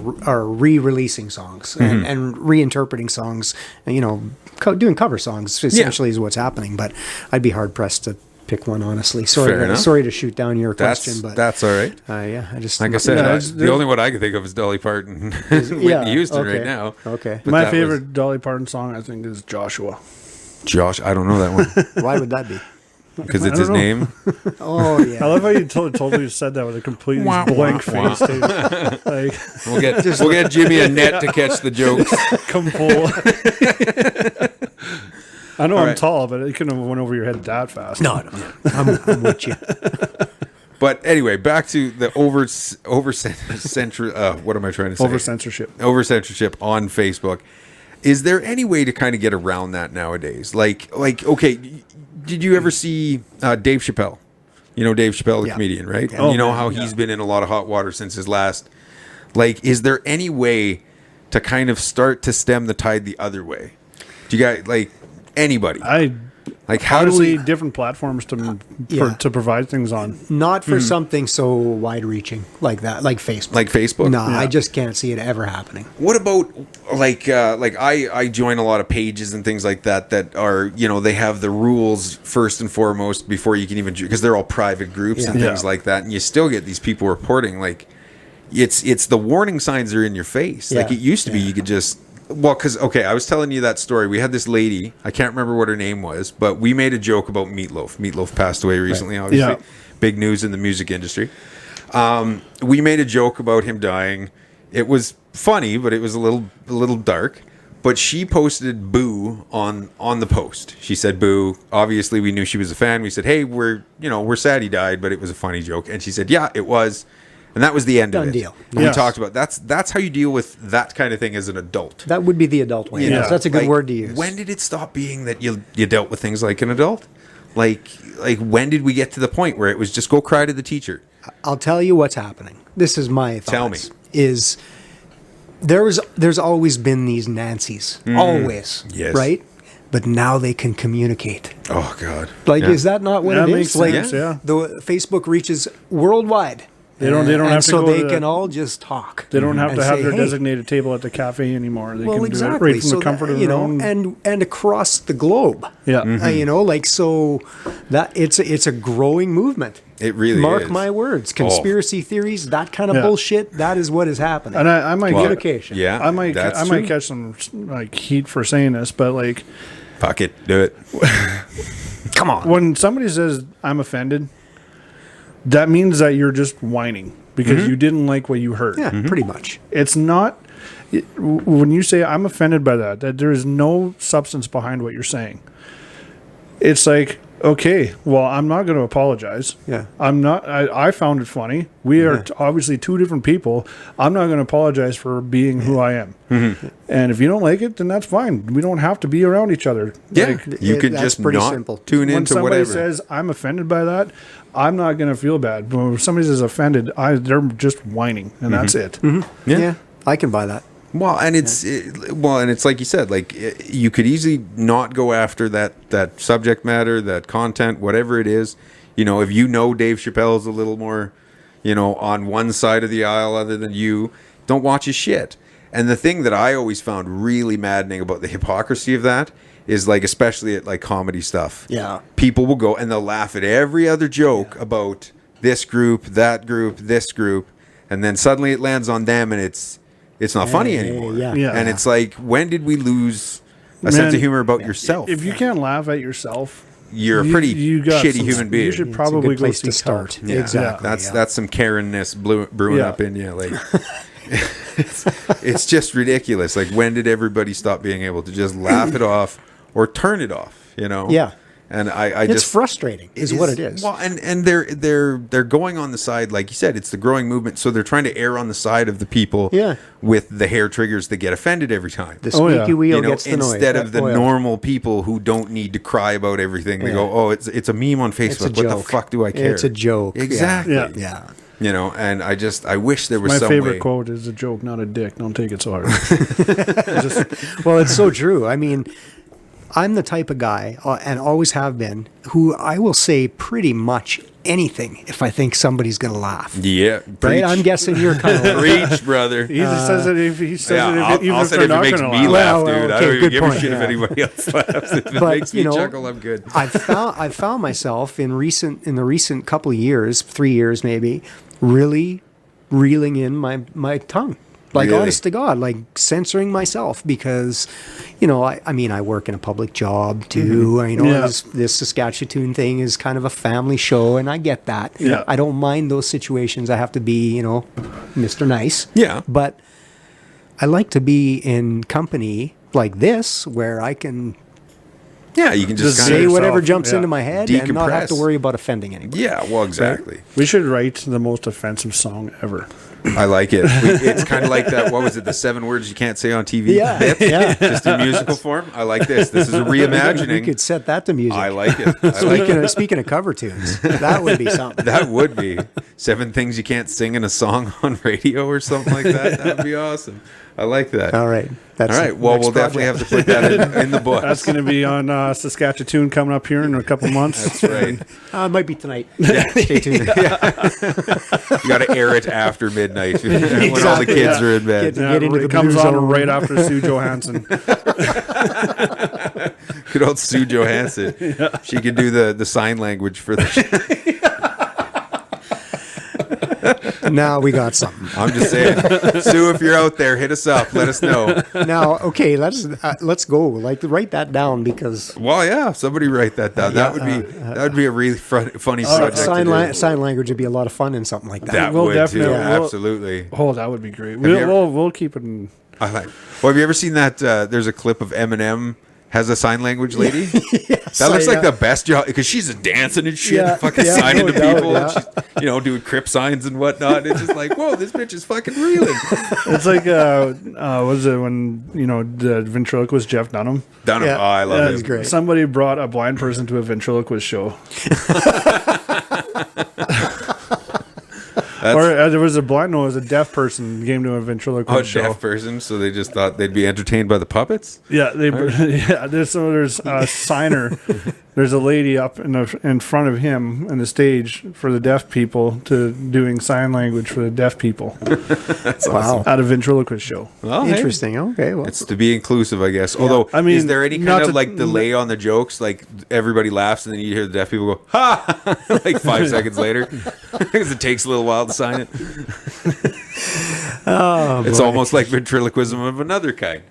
re-releasing songs and reinterpreting songs. Doing cover songs essentially is what's happening. But I'd be hard pressed to pick one, honestly. Fair enough. Sorry to shoot down your question, but That's all right. yeah, I just Like I said, Yeah, the only one I can think of is Dolly Parton, Whitney yeah, Houston okay, right now. okay. But My that favorite Dolly Parton song, I think, is Joshua. was Josh. I don't know that one Why would that be? because I it's his don't know. name. Oh I yeah. love how you totally said that with a completely blank face. Too. Like, We'll get Jimmy a net to catch the jokes. come pull. I know I'm right. tall, but it couldn't have went over your head that fast. No, I'm with you. But anyway, back to the over what am I trying to say? Over censorship. Over censorship on Facebook. Is there any way to kind of get around that nowadays? Like, okay, did you ever see Dave Chappelle? You know Dave Chappelle, the Yeah. comedian, right? And Oh, you know man, how he's been in a lot of hot water since his last. Like, is there any way to kind of start to stem the tide the other way? Do you guys like anybody? Like, how do Honestly, we? different platforms Yeah. to provide things on. Not for something so wide-reaching like that, like Facebook. Like Facebook? No, I just can't see it ever happening. What about like I join a lot of pages and things like that are, they have the rules first and foremost before you can even, because they're all private groups and Yeah. things like that, and you still get these people reporting like it's the warning signs are in your face. Like Yeah. it used to be, you could just because I was telling you that story. We had this lady, I can't remember what her name was, but we made a joke about Meatloaf. Meatloaf passed away recently, obviously. Yeah. Big news in the music industry. We made a joke about him dying. It was funny, but it was a little dark. But she posted boo on the post. She said boo. Obviously, we knew she was a fan. We said, hey, we're sad he died, but it was a funny joke. And she said, yeah, it was. And that was the end Done of it. deal. And Yes. we talked about that's how you deal with that kind of thing as an adult. That would be the adult way. You know, Yes, that's a good like, word to use. When did it stop being that you dealt with things like an adult? Like when did we get to the point where it was just go cry to the teacher? I'll tell you what's happening. This is my thoughts. Tell me. Is there's always been these Nancys. Always. Yes. Right? But now they can communicate. Oh God! Like, Yeah. is that not what That it makes is? Like, sense, yeah. the Facebook reaches worldwide. They don't And have to so go they to can the- all just talk. They don't have and to have say, their "Hey." designated table at the cafe anymore. They Well, can exactly. do it right from So the comfort that, of their own. and across the globe. Yeah. So that it's a growing movement. It really Mark is. my words. Conspiracy theories, that kind of Yeah. bullshit. That is what is happening. And I might Communication. Yeah, I might that's I might true. catch some like heat for saying this, but like Fuck it, do it. Come on. when somebody says I'm offended, that means that you're just whining because you didn't like what you heard. Yeah, pretty much. It's not when you say I'm offended by that there is no substance behind what you're saying. It's like Okay, well, I'm not going to apologize. Yeah. I'm not. I found it funny. We are obviously two different people. I'm not going to apologize for being who I am. Mm-hmm. And if you don't like it, then that's fine. We don't have to be around each other. Yeah, Like, you can that's just pretty not simple. tune when into somebody whatever. says I'm offended by that, I'm not going to feel bad. But when somebody says offended, they're just whining, and that's it. Yeah. I can buy that. Well, and it's like you said, like you could easily not go after that subject matter, that content, whatever it is. You know, if you know Dave Chappelle's a little more, you know, on one side of the aisle other than you, don't watch his shit. And the thing that I always found really maddening about the hypocrisy of that is, like, especially at like comedy stuff. Yeah. People will go and they'll laugh at every other joke about this group, that group, this group, and then suddenly it lands on them and it's not funny anymore. Yeah. Yeah. And it's like, when did we lose a sense of humor about yourself? If you can't laugh at yourself, You're a pretty you got shitty some- human being. You should It's a probably good go place to seek start. help. Yeah. Exactly. That's some Karen-ness brewing Yeah. up in you. Like, it's just ridiculous. Like, when did everybody stop being able to just laugh it off or turn it off? You know? Yeah. And I It's just frustrating, is what it is. Well, and they're going on the side, like you said, it's the growing movement. So they're trying to err on the side of the people with the hair triggers that get offended every time. The Oh, yeah. squeaky wheel You know, gets the noise. instead of the Oh, yeah. normal people who don't need to cry about everything, they Yeah. go, "Oh, it's a meme on It's a Facebook. What the joke. fuck do I care?" It's a joke. Yeah. Exactly. Yeah. Yeah. You know, and I wish there was My some favorite way. quote is a joke, not a dick. Don't take it so hard. Well, it's so true. I mean, I'm the type of guy, and always have been, who I will say pretty much anything if I think somebody's going to laugh. Yeah, Right? preach. I'm guessing you're kind of Preach, brother. He just says it if he says Yeah, it I'll, even I'll if say they're if it not makes going to me laugh. laugh, Well, dude. I okay, don't even good give a point, shit if yeah. anybody else laughs. If it But, makes me you know, chuckle, I'm good. I've found myself in the recent couple of years, 3 years maybe, really reeling in my tongue. Like, Really? honest to God, like censoring myself because, you know, I mean, I work in a public job too. You know, Yeah. this Saskatcha-Tune thing is kind of a family show, and I get that. Yeah. I don't mind those situations. I have to be, you know, Mr. Nice. Yeah. But I like to be in company like this where I can Yeah, you can just Just kind say of. yourself, whatever jumps yeah. into my head and not have to Decompress. worry about offending anybody. Yeah, well, exactly. We should write the most offensive song ever. I like it. It's kind of like that. What was it? The 7 words you can't say on TV. Yeah, bit? yeah. Just in musical form. I like this. This is a reimagining. We could set that to music. I like it. I like it. Speaking of cover tunes, that would be something. That would be 7 things you can't sing in a song on radio or something like that. That would be awesome. I like that. All right. All right. Well, we'll definitely have to put that in the book. That's going to be on Saskatcha-Tune coming up here in a couple months. That's right. It might be tonight. Stay tuned. You got to air it after midnight when all the Exactly, kids yeah. are in bed. Get into it the comes blue on zone. right after Sue Johansson. Good old Sue Johansson. She can do the sign language for the. Now we got something. I'm just saying, Sue, if you're out there, hit us up. Let us know. Now, okay, let's go. Like, write that down because Well, yeah, somebody write that down. That would be a really funny subject. sign language would be a lot of fun in something like that. That We'll would too. definitely- we'll- Absolutely. Oh, that would be great. you ever- We'll keep it in. I like. Well, have you ever seen that? There's a clip of Eminem has a sign language lady. That looks like the best job because she's dancing and shit, Yeah, and fucking yeah, signing no to doubt, people, and yeah. she's doing crip signs and whatnot. It's just like, whoa, this bitch is fucking reeling. It's like, was it when, the ventriloquist Jeff Dunham? Dunham, Yeah. oh, I love Yeah, him. he's great. Somebody brought a blind person to a ventriloquist show. There was a blind, no, it was a deaf person came to a ventriloquist Oh, show. deaf person, so they just thought they'd be entertained by the puppets. Yeah, there's a signer. There's a lady up in front of him on the stage for the deaf people to doing sign language for the deaf people Wow. at a ventriloquist show. Well, hey, Interesting. Okay. Well, it's to be inclusive, I guess. Although, I mean, is there any not kind of to- delay on the jokes? Like everybody laughs and then you hear the deaf people go, ha! Like 5 seconds later. Because it takes a little while to sign it. oh, It's boy. almost like ventriloquism of another kind.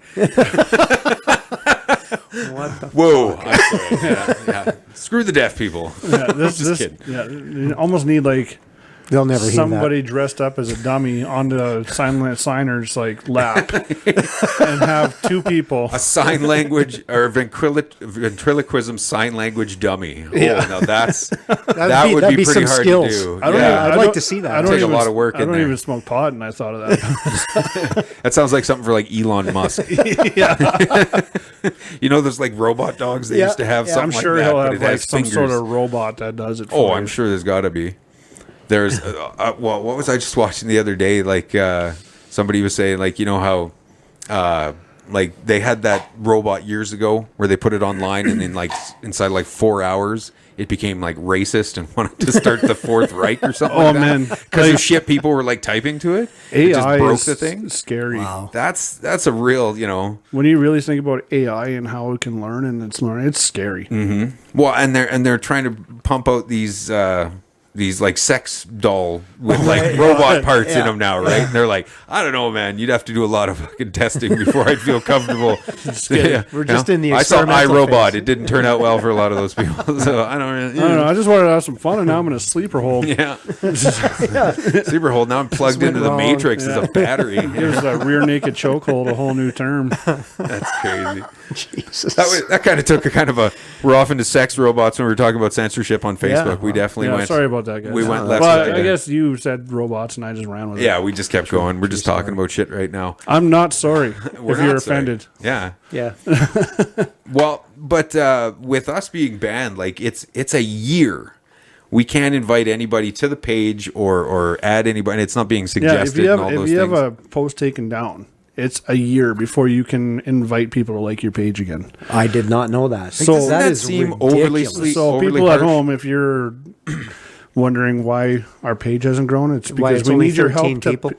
What the Whoa. I'm sorry. Yeah. Screw the deaf people. Yeah, Just kidding. Yeah, you almost need like They'll never hear somebody dressed up as a dummy on the signer's like lap and have two people. A sign language or ventriloquism sign language dummy. Oh, Yeah. no, that That'd would be some pretty hard skills. to do. I don't Yeah. even- I'd like to see that. I don't Take a even, lot of work I in don't there. even smoke pot, and I thought of that. That sounds like something for like Elon Musk. You know those like robot dogs they Yeah, used to have? yeah, Something I'm sure like that, he'll but have it like has some fingers. sort of robot that does it. Oh, For I'm you. sure there's got to be. There's well, what was I just watching the other day? Like somebody was saying, like, you know how like they had that robot years ago where they put it online and in like inside like 4 hours it became like racist and wanted to start the Fourth Reich or something. Oh, like that. man. Because of shit people were like typing to it. It just AI broke is the thing. scary. Wow. That's a real, you know. When you really think about AI and how it can learn and it's learning, it's scary. Well, and they're trying to pump out these like sex doll with like robot parts in them now, right? And they're like, I don't know, man. You'd have to do a lot of fucking testing before I'd feel comfortable. Yeah, We're just in the I saw experimental iRobot. phase. It didn't turn out well for a lot of those people. So I don't really. I don't know. I just wanted to have some fun, and now I'm in a sleeper hold. Yeah. Sleeper hold. Now I'm plugged went into the wrong. Matrix as a battery. Gives that rear naked chokehold a whole new term. That's crazy. Jesus. That kind of took a kind of a. We're off into sex robots when we were talking about censorship on Facebook. We definitely Yeah, went. sorry about that, guys. We went left. Well, side I there. guess you said robots, and I just ran with it. Yeah, we just kept going. We're just talking about shit right now. I'm not sorry We're if you're not sorry. offended. Yeah. Yeah. Well, but with us being banned, like it's a year. We can't invite anybody to the page or add anybody. It's not being Yeah, suggested. if and all you those have things. a post taken down, it's a year before you can invite people to like your page again. I did not know that. So- Doesn't that that is seem ridiculous. overly So overly people at harsh? home, if you're wondering why our page hasn't grown, it's Why because it's we only need your 13 help to people?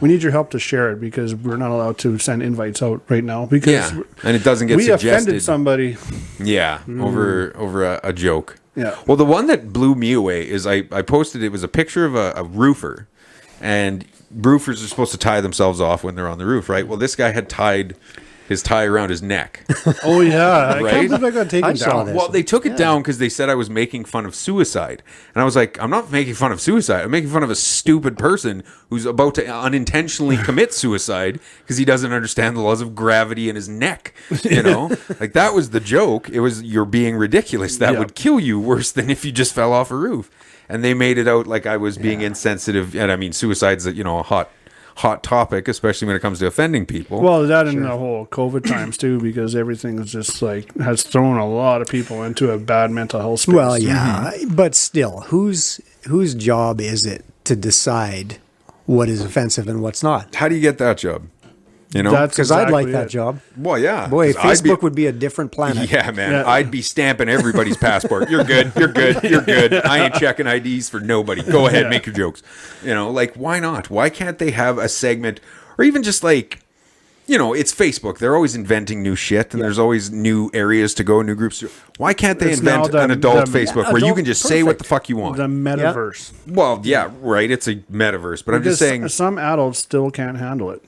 we need your help to share it because we're not allowed to send invites out right now because Yeah, and it doesn't get we suggested. offended somebody. Yeah, over a joke. Yeah. Well, the one that blew me away is I posted, it was a picture of a roofer, and roofers are supposed to tie themselves off when they're on the roof, right? Well, this guy had tied his tie around his neck. Oh yeah, I Right? can't believe I got taken I saw down. this. Well, they took it down because they said I was making fun of suicide. And I was like, I'm not making fun of suicide. I'm making fun of a stupid person who's about to unintentionally commit suicide because he doesn't understand the laws of gravity in his neck. You know? Like, that was the joke. It was, you're being ridiculous. That Yeah. would kill you worse than if you just fell off a roof. And they made it out like I was being insensitive. And I mean, suicide's, you know, a hot topic, especially when it comes to offending people. Well, that and the whole COVID times too, because everything is just like has thrown a lot of people into a bad mental health space. Well, yeah, but still, whose job is it to decide what is offensive and what's not? How do you get that job? You know? That's Because I'd like exactly that it. job. Well, yeah. Boy, 'cause I'd Facebook would be a different planet. Yeah, man. Yeah. I'd be stamping everybody's passport. You're good. You're good. You're good. I ain't checking IDs for nobody. Go ahead, make your jokes. You know, like, why not? Why can't they have a segment, or even just like, you know, it's Facebook. They're always inventing new shit, and there's always new areas to go, new groups. Why can't they It's invent now an the- adult the- Facebook where you adult- can just say what the perfect. fuck you want? The metaverse. Well, yeah, right. It's a metaverse, but I'm just Because saying. some adults still can't handle it.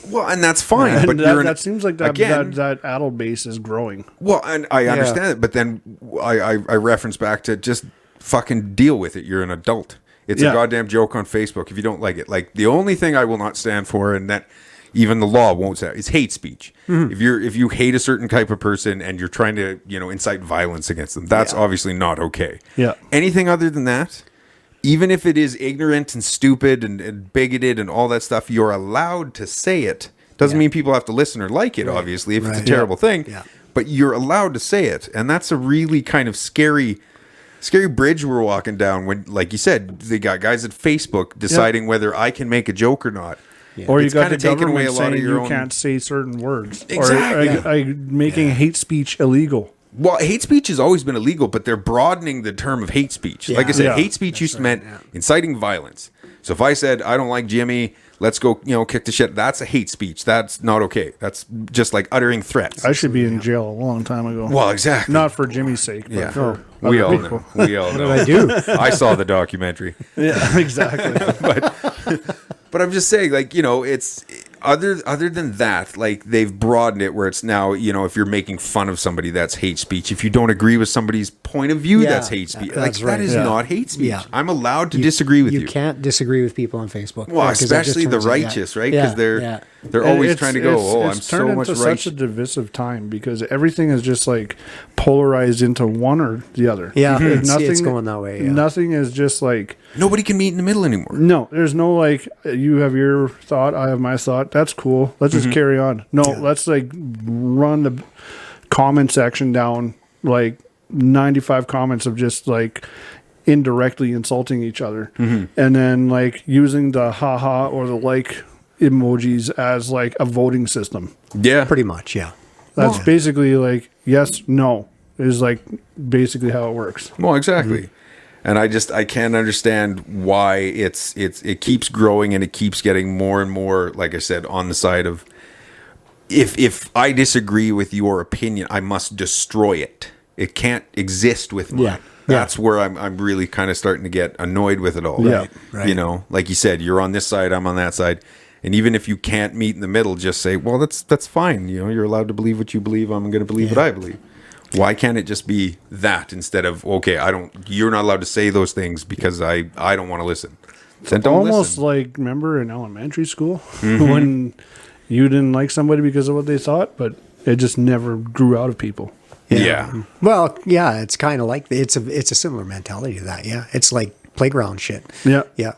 Well, and that's fine. And But that, you're in, that seems like that, again, that adult base is growing. Well, and I understand it, but then I reference back to just fucking deal with it. You're an adult. It's a Yeah. goddamn joke on Facebook if you don't like it. Like, the only thing I will not stand for, and that even the law won't say, is hate speech. If you hate a certain type of person and you're trying to, you know, incite violence against them, that's obviously not okay. Yeah. Anything other than that, even if it is ignorant and stupid and bigoted and all that stuff, you're allowed to say it. Doesn't mean people have to listen or like it, obviously, if it's a Right. terrible thing. Yeah. But you're allowed to say it. And that's a really kind of scary bridge we're walking down when, like you said, they got guys at Facebook deciding whether I can make a joke or not. Or you It's got the kinda taking away government a lot of saying your you own- can't say certain words. Exactly. Or making hate speech illegal. Well, hate speech has always been illegal, but they're broadening the term of hate speech. Like I said, Yeah. hate speech used to mean inciting violence. So if I said, I don't like Jimmy, let's go, you know, kick the shit, that's a hate speech. That's not okay. That's just like uttering threats. I should be in jail a long time ago. Well, exactly. Not for Jimmy's sake, but Yeah. for We other all people. know. We all know. I do. I saw the documentary. Yeah, exactly. But I'm just saying, like, you know, other than that, like they've broadened it where it's now, if you're making fun of somebody, that's hate speech. If you don't agree with somebody's point of view, that's hate speech. Like that's right. that is Yeah. not hate speech. Yeah. I'm allowed to disagree with you. You can't disagree with people on Facebook. Well, 'cause that just especially the turns it- righteous, right? Because they're And always trying to go, I'm it's turned so much into such a right. divisive time because everything is just like polarized into one or the other. Yeah, Like, it's going that way. Yeah. Nothing is just like Nobody can meet in the middle anymore. no. There's no like you have your thought, I have my thought. That's cool. Let's just carry on. No, let's like run the comment section down like 95 comments of just like indirectly insulting each other, and then like using the haha or the like emojis as like a voting system. Yeah. Pretty much, yeah. That's basically like yes, no is like basically how it works. Well, exactly. And I can't understand why it keeps growing and it keeps getting more and more, like I said, on the side of if I disagree with your opinion, I must destroy it. It can't exist with mine. Yeah. That's where I'm really kind of starting to get annoyed with it all. Yeah. Right. Like you said, you're on this side, I'm on that side. And even if you can't meet in the middle, just say, well, that's fine. You're allowed to believe what you believe. I'm going to believe what I believe. Why can't it just be that instead of, okay, you're not allowed to say those things because I don't want to listen. Then don't Almost listen. like remember in elementary school when you didn't like somebody because of what they thought, but it just never grew out of people. Yeah. Well, yeah, it's kind of like it's a similar mentality to that. Yeah, it's like playground shit. Yeah. Yeah.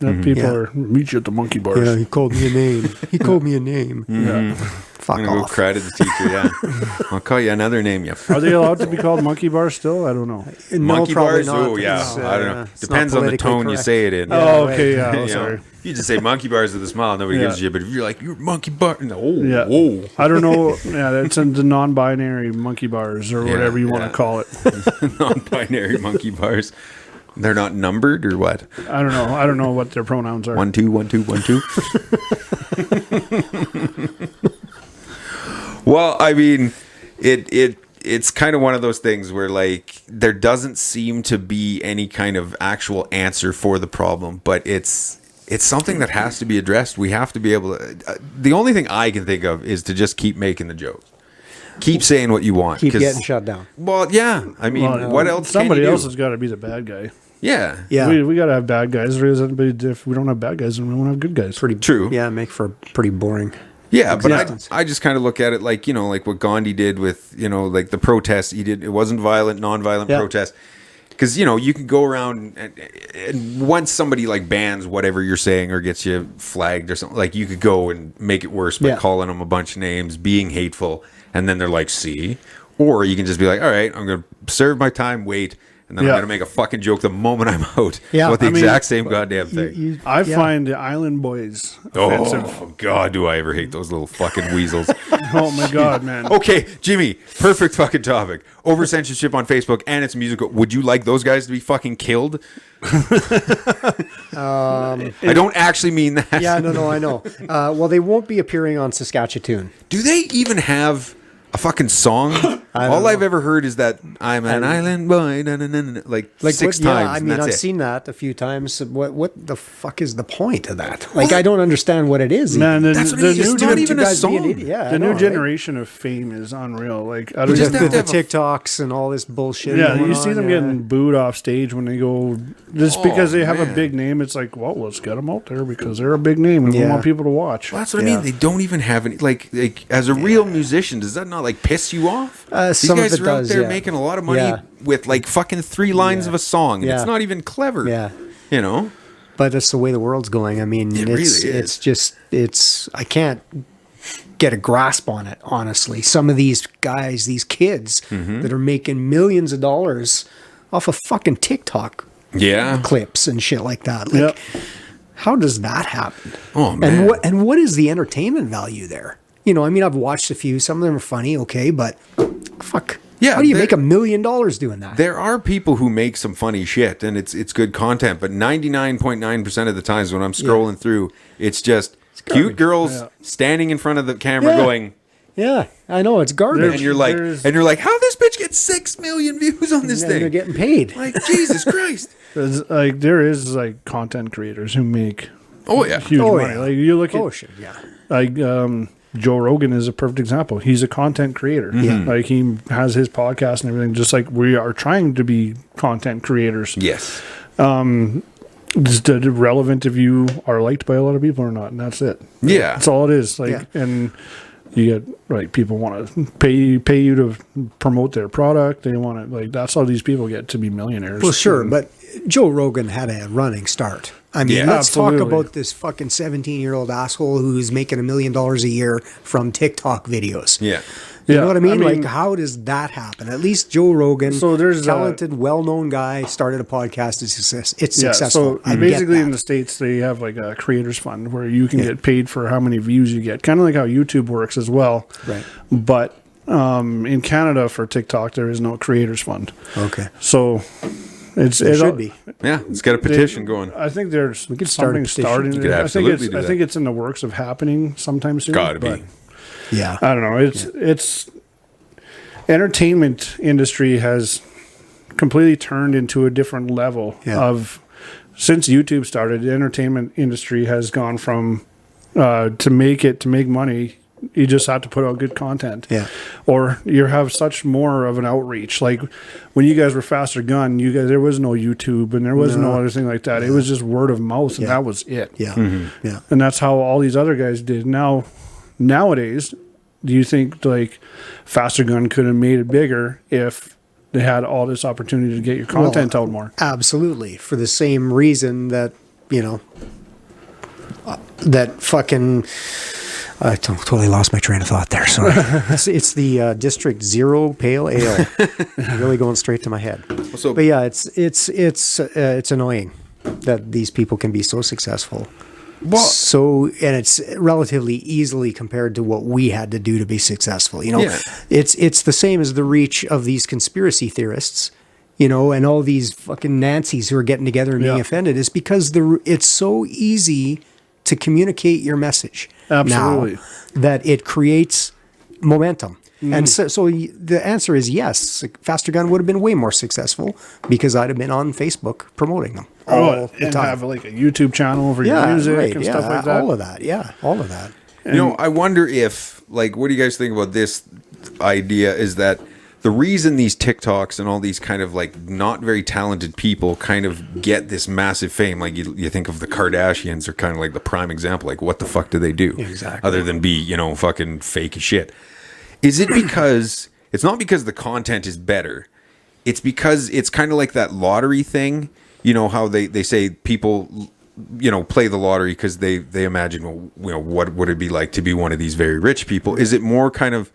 That people Yeah. are meet you at the monkey bars. Yeah, he called me a name. He called me a name. Yeah. Fuck I'm going to go off. cry to the teacher, yeah. I'll call you another name, you Are they allowed to be called monkey bars still? I don't know. No, monkey probably bars? not. Oh, yeah. It's, I don't know. it's Depends not on the politically tone you correct. say it in. Oh, right. okay. Yeah. You Oh, know, sorry. you just say monkey bars with a smile, nobody Yeah. gives a shit. But if you're like, you're monkey bar, oh, Yeah. whoa. I don't know. Yeah, that's in the non-binary monkey bars or whatever you want yeah. to call it. Non-binary monkey bars. They're not numbered or what? I don't know. I don't know what their pronouns are. 1 2 1 2 1 2. Well, I mean, it's kind of one of those things where like there doesn't seem to be any kind of actual answer for the problem, but it's something that has to be addressed. We have to be able to. The only thing I can think of is to just keep making the jokes. Keep saying what you want. Keep 'cause- getting shut down. Well, yeah. I mean, Well, what else? Somebody can you else do? has got to be the bad guy. Yeah. Yeah. We got to have bad guys. If we don't have bad guys, then we won't have good guys. Pretty True. Yeah, make for pretty boring. Yeah, but existence. I just kind of look at it like, like what Gandhi did with, like the protests he did. It wasn't violent, non-violent Yeah. protest. Because, you can go around and once somebody like bans whatever you're saying or gets you flagged or something, like you could go and make it worse by Yeah. calling them a bunch of names, being hateful. And then they're like, see? Or you can just be like, all right, I'm going to serve my time, wait. And then I'm Yeah. going to make a fucking joke the moment I'm out. Yeah, About the I mean, exact same goddamn thing. I yeah. find the Island Boys offensive. Oh, God, do I ever hate those little fucking weasels. Oh my God, man. Okay, Jimmy, perfect fucking topic. Over censorship on Facebook and it's musical. Would you like those guys to be fucking killed? I don't actually mean that. Yeah, no, I know. Well, they won't be appearing on Saskatcha-Tune. Do they even have a fucking song? All I've ever heard is that I'm an island boy, like six what, times. Yeah, I and mean, that's I've it. seen that a few times. What the fuck is the point of that? Like, I don't understand what it is. Man, even. That's what the it is. new It's not You even a guys being song. idiot- Yeah, I the know, new right? generation of fame is unreal. Like, I don't just know. have to The have a- TikToks and all this bullshit. Yeah, going you see on, them yeah. getting booed off stage when they go just Oh, because they have a man. big name. It's like, well, let's get them out there because they're a big name and we Yeah. want people to watch. Well, that's what I Yeah. mean. They don't even have any. Like as a real musician, does that not like piss you off? These Some of guys it are out does, there yeah. making a lot of money Yeah. with like fucking 3 lines Yeah. of a song, and Yeah. it's not even clever. Yeah. You know. But that's the way the world's going. I mean, It it's really is. it's just I can't get a grasp on it, honestly. Some of these guys, these kids Mm-hmm. that are making millions of dollars off of fucking TikTok Yeah. clips and shit like that. Like, Yep. how does that happen? Oh, man. And what is the entertainment value there? I mean, I've watched a few. Some of them are funny, okay, but fuck. Yeah, How do you they're- make $1 million doing that? There are people who make some funny shit, and it's good content. But 99.9% of the times when I'm scrolling through, it's just cute girls Yeah. standing in front of the camera Yeah. going, Yeah, I know it's garbage. and you're like, how this bitch gets 6 million views on this and they're thing? getting paid. Like Jesus Christ! There is like content creators who make Oh yeah, huge Oh, money. yeah. Like you look at Oh shit, yeah. Like Joe Rogan is a perfect example. He's a content creator. Yeah. Like he has his podcast and everything, just like we are trying to be content creators. Yes. It's relevant if you are liked by a lot of people or not, and that's it. Yeah. That's all it is. Like, Yeah. and you get like people want to pay you to promote their product. They want to like that's how these people get to be millionaires. Well, sure, And- but Joe Rogan had a running start. I mean, Yeah. let's talk Absolutely. about this fucking 17-year-old asshole who's making $1 million a year from TikTok videos. Yeah. You Yeah, know what I mean? I mean- Like, how does that happen? At least Joe Rogan, So there's, talented, well-known guy, started a podcast. It's Yeah, successful. so I get basically that. in the States, they have like a creators fund where you can get paid for how many views you get, kind of like how YouTube works as well. Right. But in Canada for TikTok, there is no creators fund. Okay. So it Should be. Yeah. It's got a petition going. I think there's could start a something petition. starting. You could I think absolutely do I that. think it's in the works of happening sometime soon. Gotta but be. Yeah. I don't know. It's entertainment industry has completely turned into a different level of since YouTube started. The entertainment industry has gone from to make money. You just have to put out good content, or you have such more of an outreach. Like when you guys were Faster Gun, you guys there was no YouTube and there was no other thing like that. It was just word of mouth, and that was it. Yeah. Yeah. And that's how all these other guys did. Nowadays, do you think like Faster Gun could have made it bigger if they had all this opportunity to get your content out more? Absolutely. For the same reason that, that fucking. I totally lost my train of thought there. Sorry. it's the District Zero Pale Ale. Really going straight to my head. So- But yeah, it's annoying that these people can be so successful. And it's relatively easily compared to what we had to do to be successful. It's the same as the reach of these conspiracy theorists. And all these fucking Nancys who are getting together and being offended is because it's so easy to communicate your message. Absolutely. Now, that it creates momentum. And so the answer is yes. Faster Gun would have been way more successful because I'd have been on Facebook promoting them all the and time. have like a YouTube channel for your music and stuff like that. All of that. Yeah, all of that. I wonder if, like, what do you guys think about this idea is that the reason these TikToks and all these kind of like not very talented people kind of get this massive fame, like you think of the Kardashians are kind of like the prime example, like what the fuck do they do? Exactly. Other than be, fucking fake as shit. Is it because, it's not because the content is better, it's because it's kind of like that lottery thing, how they say people, play the lottery because they imagine, what would it be like to be one of these very rich people? Is it more kind of,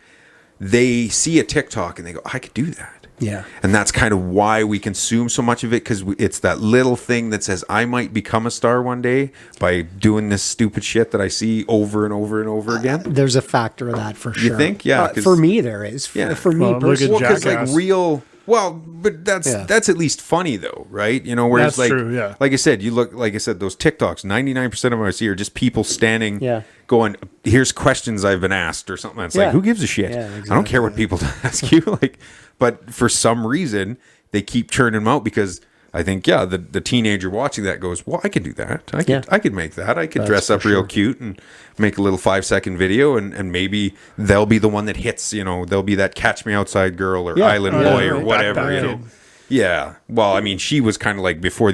they see a TikTok and they go, I could do that. Yeah. And that's kind of why we consume so much of it, because it's that little thing that says, I might become a star one day by doing this stupid shit that I see over and over and over again. There's a factor of that for sure. You think? Yeah. For me, there is. Yeah. For me Well, look at personally. Because like Jackass. but that's at least funny though, right? Whereas That's true, yeah. like I said, those TikToks, 99% of them I see are just people standing, going, here's questions I've been asked or something. It's like, who gives a shit? Yeah, I don't care what exactly. people ask you. But for some reason they keep churning them out because I think, the teenager watching that goes, well, I could do that. I could make that. I could dress up real cute and make a little 5-second video and maybe they'll be the one that hits, they'll be that Catch Me Outside girl or Island Boy or whatever, Backpack Kid. Yeah. Well, I mean, she was kind of like before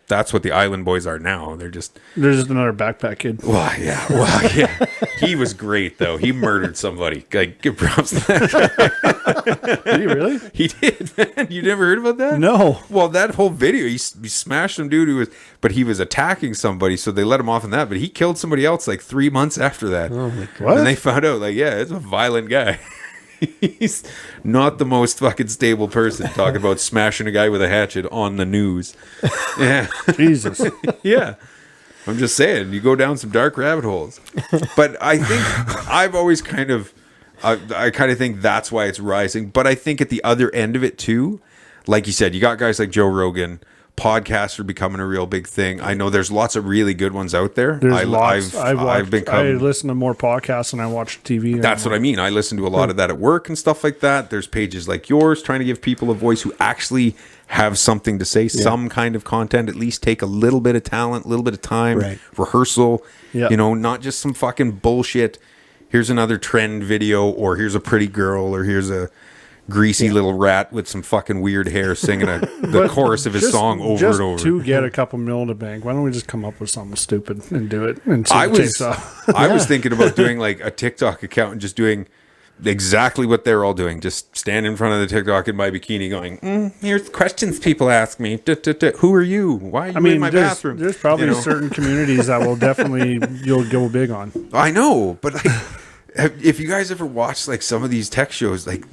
that's what the Island Boys are now. They're just, There's just another backpack kid. yeah. He was great though. He murdered somebody. Like, give props to that. Did he really? He did, man. You never heard about that? No. Well, that whole video, he smashed some dude but he was attacking somebody, so they let him off in that. But he killed somebody else like 3 months after that. Oh my God. What? And they found out, it's a violent guy. He's not the most fucking stable person. Talking about smashing a guy with a hatchet on the news. Yeah. Jesus. Yeah. I'm just saying, you go down some dark rabbit holes. But I think I've always kind of, I kind of think that's why it's rising. But I think at the other end of it too, like you said, you got guys like Joe Rogan podcasts are becoming a real big thing. I know there's lots of really good ones out there. There's lots. I've become. I listen to more podcasts than I watch TV. That's what I mean. I listen to a lot of that at work and stuff like that. There's pages like yours trying to give people a voice who actually have something to say, some kind of content, at least take a little bit of talent, a little bit of time, rehearsal, not just some fucking bullshit. Here's another trend video, or here's a pretty girl, or here's a greasy little rat with some fucking weird hair singing the chorus of his song over and over. To get a couple mil in the bank, why don't we just come up with something stupid and do it? And see I what takes off. was thinking about doing like a TikTok account and just doing exactly what they're all doing. Just stand in front of the TikTok in my bikini going, here's questions people ask me. Who are you? Why are you in my bathroom? There's probably certain communities that will definitely, you'll go big on. I know, but like, if you guys ever watch like some of these tech shows, like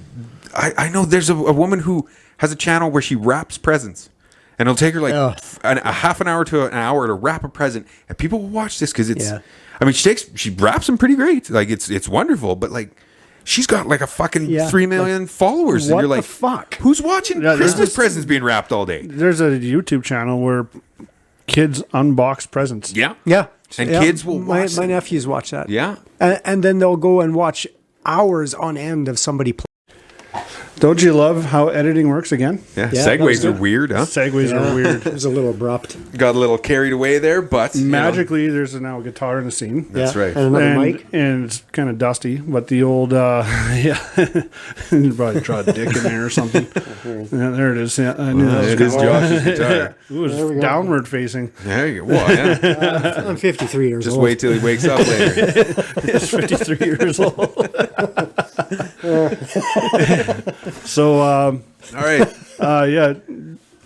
I know there's a woman who has a channel where she wraps presents, and it'll take her like a half an hour to an hour to wrap a present, and people will watch this because it's. I mean, she wraps them pretty great. Like it's wonderful, but like she's got like a fucking 3 million followers, and you're like, fuck? Who's watching Christmas presents being wrapped all day? There's a YouTube channel where kids unbox presents. Yeah, and Yeah, kids will watch. My nephews watch that. Yeah, and then they'll go and watch hours on end of somebody play. Don't you love how editing works again? Yeah, Yeah, that was segues are good. weird, huh? Segues are weird. It was a little abrupt. Got a little carried away there, but Magically, there's now a guitar in the scene. That's right. And another mic. And it's kind of dusty, but the old, you probably draw a dick in there or something. Yeah, there it is. Yeah, I knew that was it is coming. Josh's guitar. It was downward facing. There you go. Well, yeah. I'm 53 years Just old. wait till he wakes up later. He's 53 years old. So, All right.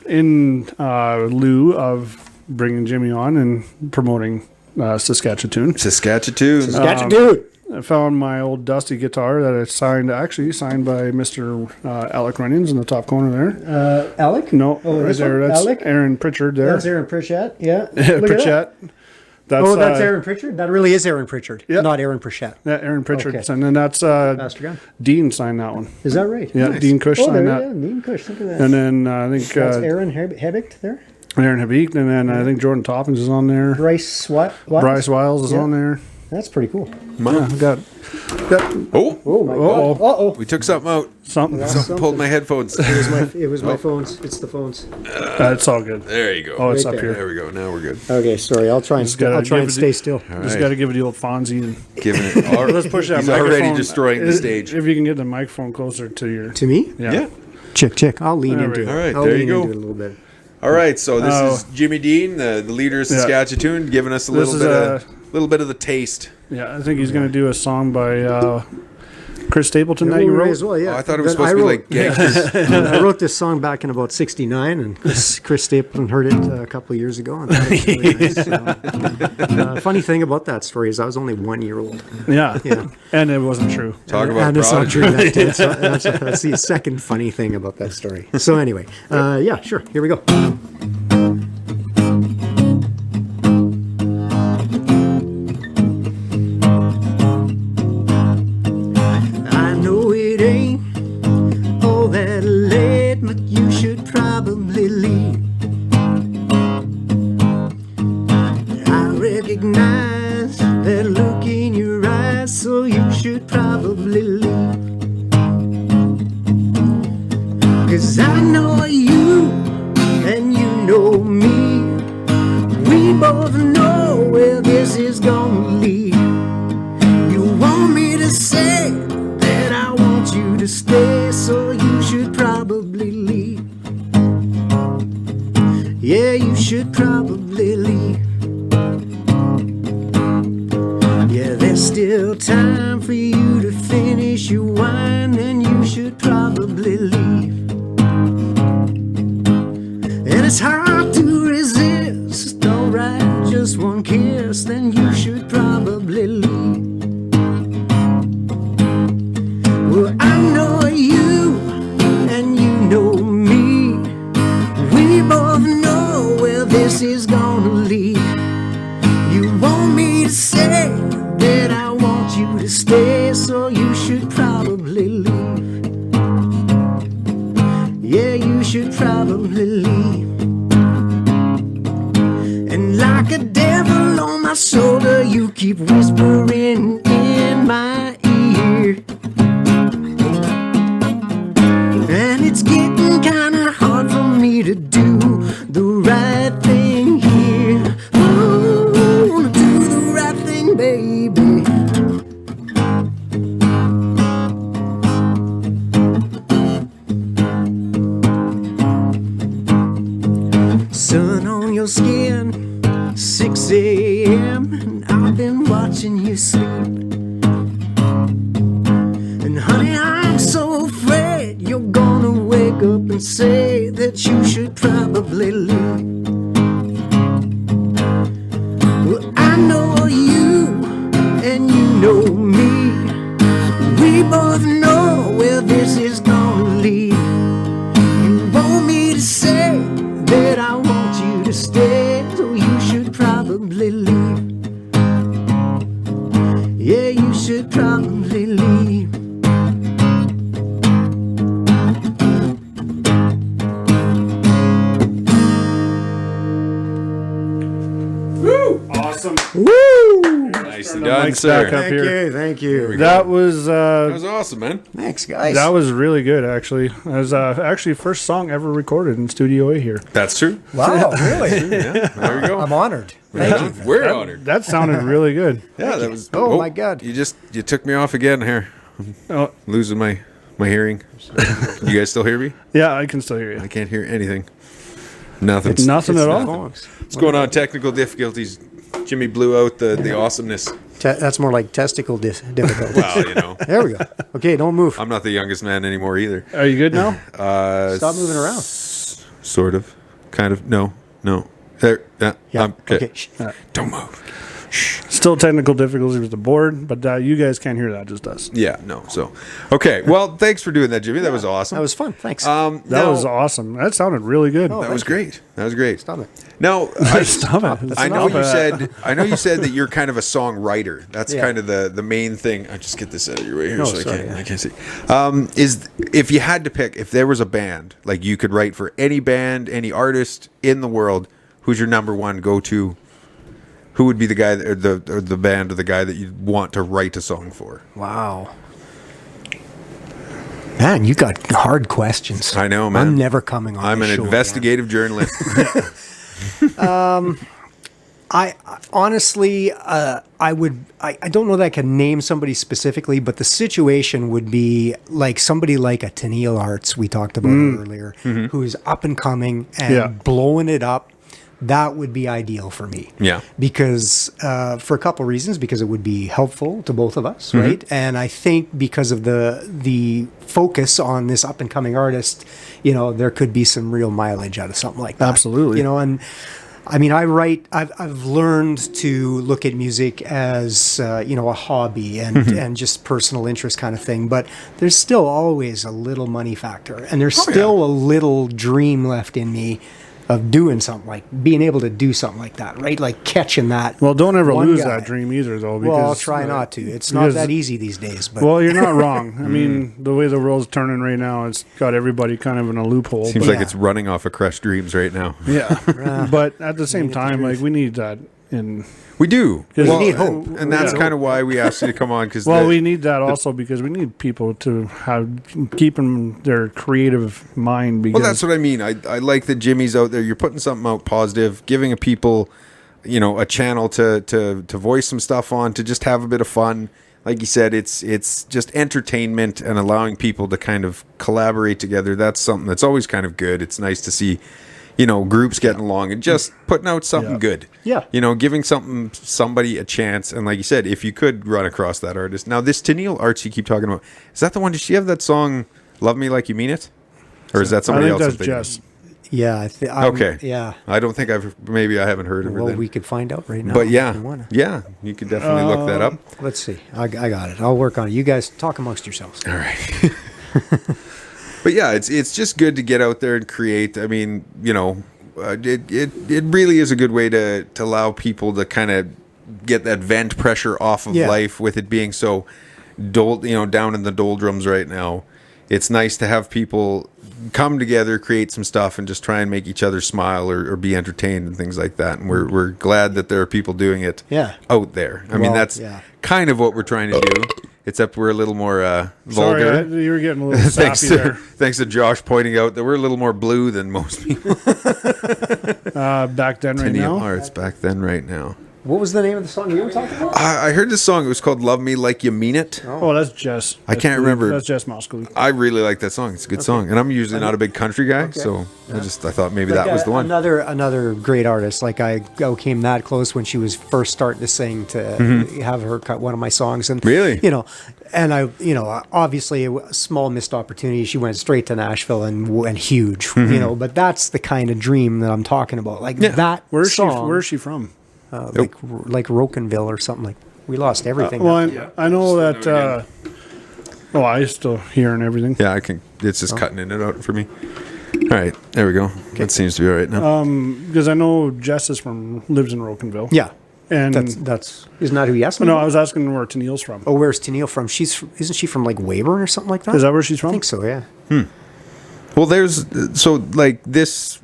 in lieu of bringing Jimmy on and promoting Saskatcha-Tune, Saskatcha-Tune. Saskatcha-Tune. I found my old dusty guitar that I signed by Mr. Alec Runnings in the top corner there. Alec? No, Oh, right this there. one? That's Alec? Aaron Pritchard there. That's Aaron Pritchett. Yeah. Look at that. Pritchett. That's, That's Aaron Pritchard? That really is Aaron Pritchard, not Aaron Pritchett. Yeah, Aaron Pritchard. Okay. And then that's Master Gun. Dean signed that one. Is that right? Yeah, Nice. Dean Cush signed that. Yeah, Dean Cush. Look at that. And then I think That's Aaron Hebicht there. Aaron Habik, and then I think Jordan Toppins is on there. Bryce what? Bryce Wiles is on there. That's pretty cool. Yeah, got Oh my god. Uh-oh. We took something out. something. Something pulled my headphones. It was my phones. It's the phones. It's all good. There you go. Oh, it's Right up there. here. There we go. Now we're good. Okay, sorry. I'll try and stay still. All Just right. got to give it the old Fonzie. And Giving it. All right. let's push that He's microphone. already destroying the stage. If you can get the microphone closer to your. To me? Yeah. Check. I'll lean There into we it. go. All right, I'll there lean you go. into it a little bit. All right. So this is Jimmy Dean, the leader of Saskatcha-Tune, giving us a This little bit of the taste. Yeah, I think he's going to do a song by Chris Stapleton that Yeah, you we may wrote. as well, yeah. Oh, I thought it was Then supposed to be wrote- like gangsters. I wrote this song back in about '69, and Chris Stapleton heard it a couple of years ago. And thought it was really nice. Funny thing about that story is I was only 1 year old. Yeah. Yeah. And it wasn't true. Talk about And it's not prodigy. true. That's the second funny thing about that story. So anyway, yeah, sure. Here we go. I know it ain't all that late, but you should probably leave. I recognize that look in your eyes, so you should probably leave. 'Cause I know you and you know me. We both know where this is gonna lead. You want me to say that I want you to stay, so you should probably leave. Yeah, you should probably leave. Yeah, there's still time for you to finish your wine, and you should probably leave. And it's hard to resist, alright, just one kiss, then you should probably leave. Well, I know you and you know me. We both know where this is gonna lead. You want me to say that I want you to stay, so you should probably leave. Yeah, you should probably leave. shoulder, you keep whispering in my ear. And it's getting kinda hard for me to do the right thing here. Ooh, do the right thing, baby. Sun on your skin, 6 a.m. and I've been watching you sleep. And honey, I'm so afraid you're gonna wake up and say that you should probably leave. Well, I know you and you know me. We both know where this is gonna lead. You want me to say that I want you to stay, so you should probably leave. Yeah, you should probably leave. Awesome. Woo! Nicely the done, mics back sir. up. Thank here. you, thank you. That was That was awesome, man. Thanks, guys. that was really good. Actually, it was actually first song ever recorded in Studio A here. That's true. Wow, really? Yeah, there we go. I'm honored. Thank you. We're honored. That sounded really good. Yeah, that was. Oh, my God. You took me off again here. Oh, Losing my hearing. You guys still hear me? yeah, I can still hear you. I can't hear anything. Nothing. Nothing at all. What's going on? Technical difficulties. Jimmy blew out the awesomeness. That's more like testicle difficult. Well, you know, There we go. Okay, don't move. I'm not the youngest man anymore either. Are you good now? Stop moving around. Sort of. Kind of. No. There. Yeah. Yeah. I'm good. Okay. Shh. Don't move. Still technical difficulties with the board, but you guys can't hear that, just us. Yeah. No. So, okay. Well, thanks for doing that, Jimmy. That was awesome. That was fun. Thanks. That now- was awesome. That sounded really good. That was great. That was great. Stop it. No, Stop it. I know Stop you it. said. I know you said that you're kind of a songwriter. That's Yeah. kind of the main thing. I just get this out of your way here, Oh, so sorry, I can't see. Is if you had to pick, if there was a band, like you could write for any band, any artist in the world, who's your number one go-to? Who would be the guy, or the band, or the guy that you want to write a song for? Wow. Man, you got hard questions. I know, man. I'm never coming on. I'm this an show investigative journalist. again. I honestly, I don't know that I can name somebody specifically, but the situation would be like somebody like a Tennille Arts we talked about earlier, who's up and coming and Yeah. blowing it up. That would be ideal for me. Yeah. Because for a couple of reasons, because it would be helpful to both of us, right? And I think because of the focus on this up and coming artist, there could be some real mileage out of something like that. Absolutely. And I mean, I've learned to look at music as a hobby and just personal interest kind of thing. But there's still always a little money factor, and there's still a little dream left in me of doing something, like being able to do something like that, right? Like catching that. Well, don't ever one lose guy. that dream either, though. Because, Well, I'll try not to. It's not because- that easy these days. But Well, you're not wrong. I mean, the way the world's turning right now, it's got everybody kind of in a loophole. Seems but- like it's running off of crushed dreams right now. yeah. But at the same time, like, we need that in. We do. We need hope. And that's Yeah. kind of why we asked you to come on. Because Well, we need that also because we need people to keep their creative mind. Because Well, that's what I mean. I like that Jimmy's out there. You're putting something out positive, giving a people, a channel to voice some stuff on, to just have a bit of fun. Like you said, it's just entertainment and allowing people to kind of collaborate together. That's something that's always kind of good. It's nice to see, groups getting along and just putting out something Yeah. good. Yeah. Giving somebody a chance. And like you said, if you could run across that artist. Now, this Tennille Arts you keep talking about, is that the one? Does she have that song, Love Me Like You Mean It? Or is that I somebody think else? that's I'm thinking of? Jess. yeah, Okay. yeah. I don't think maybe I haven't heard of her Well, then. we could find out right now. But if yeah, you wanna. yeah, you could definitely look that up. Let's see. I got it. I'll work on it. You guys talk amongst yourselves. All right. But yeah, it's just good to get out there and create. I mean, it really is a good way to allow people to kind of get that vent pressure off of Yeah. life, with it being so down in the doldrums right now. It's nice to have people come together, create some stuff, and just try and make each other smile or be entertained and things like that. And we're glad that there are people doing it out there. I mean, that's kind of what we're trying to do. Except we're a little more vulgar. Sorry, you were getting a little sappy there. Thanks to Josh pointing out that we're a little more blue than most people. Back then, right now? Arts, back then, right now. What was the name of the song you were talking about? I heard this song. It was called "Love Me Like You Mean It." Oh, that's Jess. I can't remember. That's Jess Moskowitz. I really like that song. It's a good song, and I'm usually not a big country guy, so I thought maybe that was the one. Another great artist. Like I came that close when she was first starting to sing to have her cut one of my songs, and really, and obviously a small missed opportunity. She went straight to Nashville and huge, But that's the kind of dream that I'm talking about. Like that. Where's she from? Like Rokenville or something like. We lost everything. I know that. I still hearing everything. Yeah, I can. It's just cutting in and out for me. All right, there we go. Okay. That seems to be all right now. Because I know Jess lives in Rokenville. Yeah, and that's isn't that who you asked me? No, I was asking where Tennille's from. Oh, where's Tennille from? Isn't she from like Weyburn or something like that? Is that where she's from? I think so. Yeah. Well, there's like this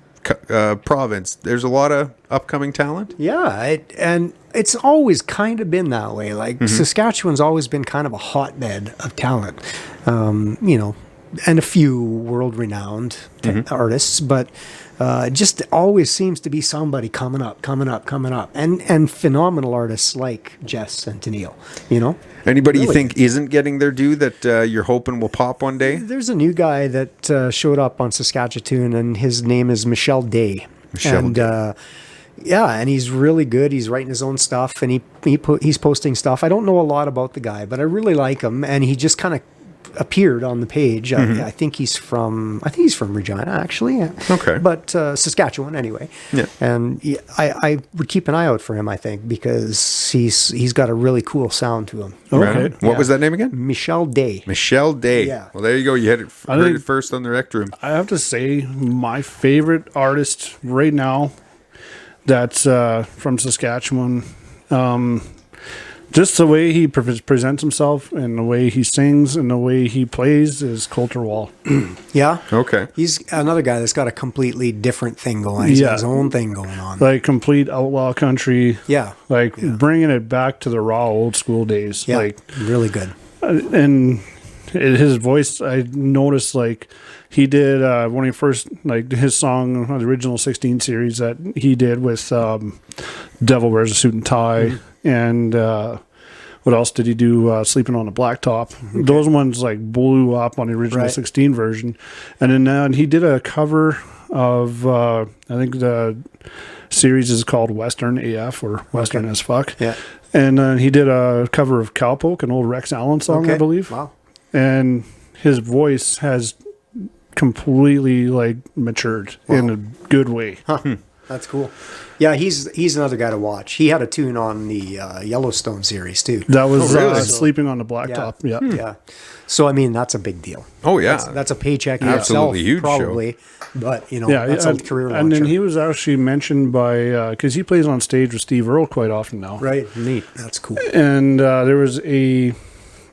province. There's a lot of upcoming talent. Yeah, and it's always kind of been that way. Like Saskatchewan's always been kind of a hotbed of talent, and a few world-renowned artists, but just always seems to be somebody coming up, and phenomenal artists like Jess and Tennille. Anybody you think isn't getting their due that you're hoping will pop one day? There's a new guy that showed up on Saskatcha-Tune, and his name is Michelle Day. And he's really good. He's writing his own stuff, and he's posting stuff. I don't know a lot about the guy, but I really like him, and he just kind of appeared on the page. I think he's from Regina, actually. Okay. But Saskatchewan anyway. Yeah. And I would keep an eye out for him, I think, because he's got a really cool sound to him. Okay. What was that name again? Michelle Day. Michelle Day. Yeah. Well, there you go. You heard it first on the Rec Room. I have to say, my favorite artist right now that's from Saskatchewan, just the way he presents himself and the way he sings and the way he plays is Coulter Wall. Yeah? Okay. He's another guy that's got a completely different thing going. He's got his own thing going on. Like complete outlaw country. Yeah. Like bringing it back to the raw old school days. Yeah, like really good. And his voice, I noticed like he did when he first, like his song on the original 16 series that he did with Devil Wears a Suit and Tie. And what else did he do? Sleeping on a Blacktop. Okay. Those ones like blew up on the original 16 version. And then he did a cover of, I think the series is called Western AF or Western as fuck. Yeah. And he did a cover of Cowpoke, an old Rex Allen song, I believe. Wow. And his voice has completely like matured in a good way. Huh. That's cool. Yeah, he's another guy to watch. He had a tune on the Yellowstone series too. That was Sleeping on the Blacktop. Yeah. Yeah. So I mean, that's a big deal. Oh yeah, that's a paycheck in absolutely itself, huge probably. Show. But that's a career launcher. And then he was actually mentioned by because he plays on stage with Steve Earle quite often now. Right. Neat. That's cool. And there was a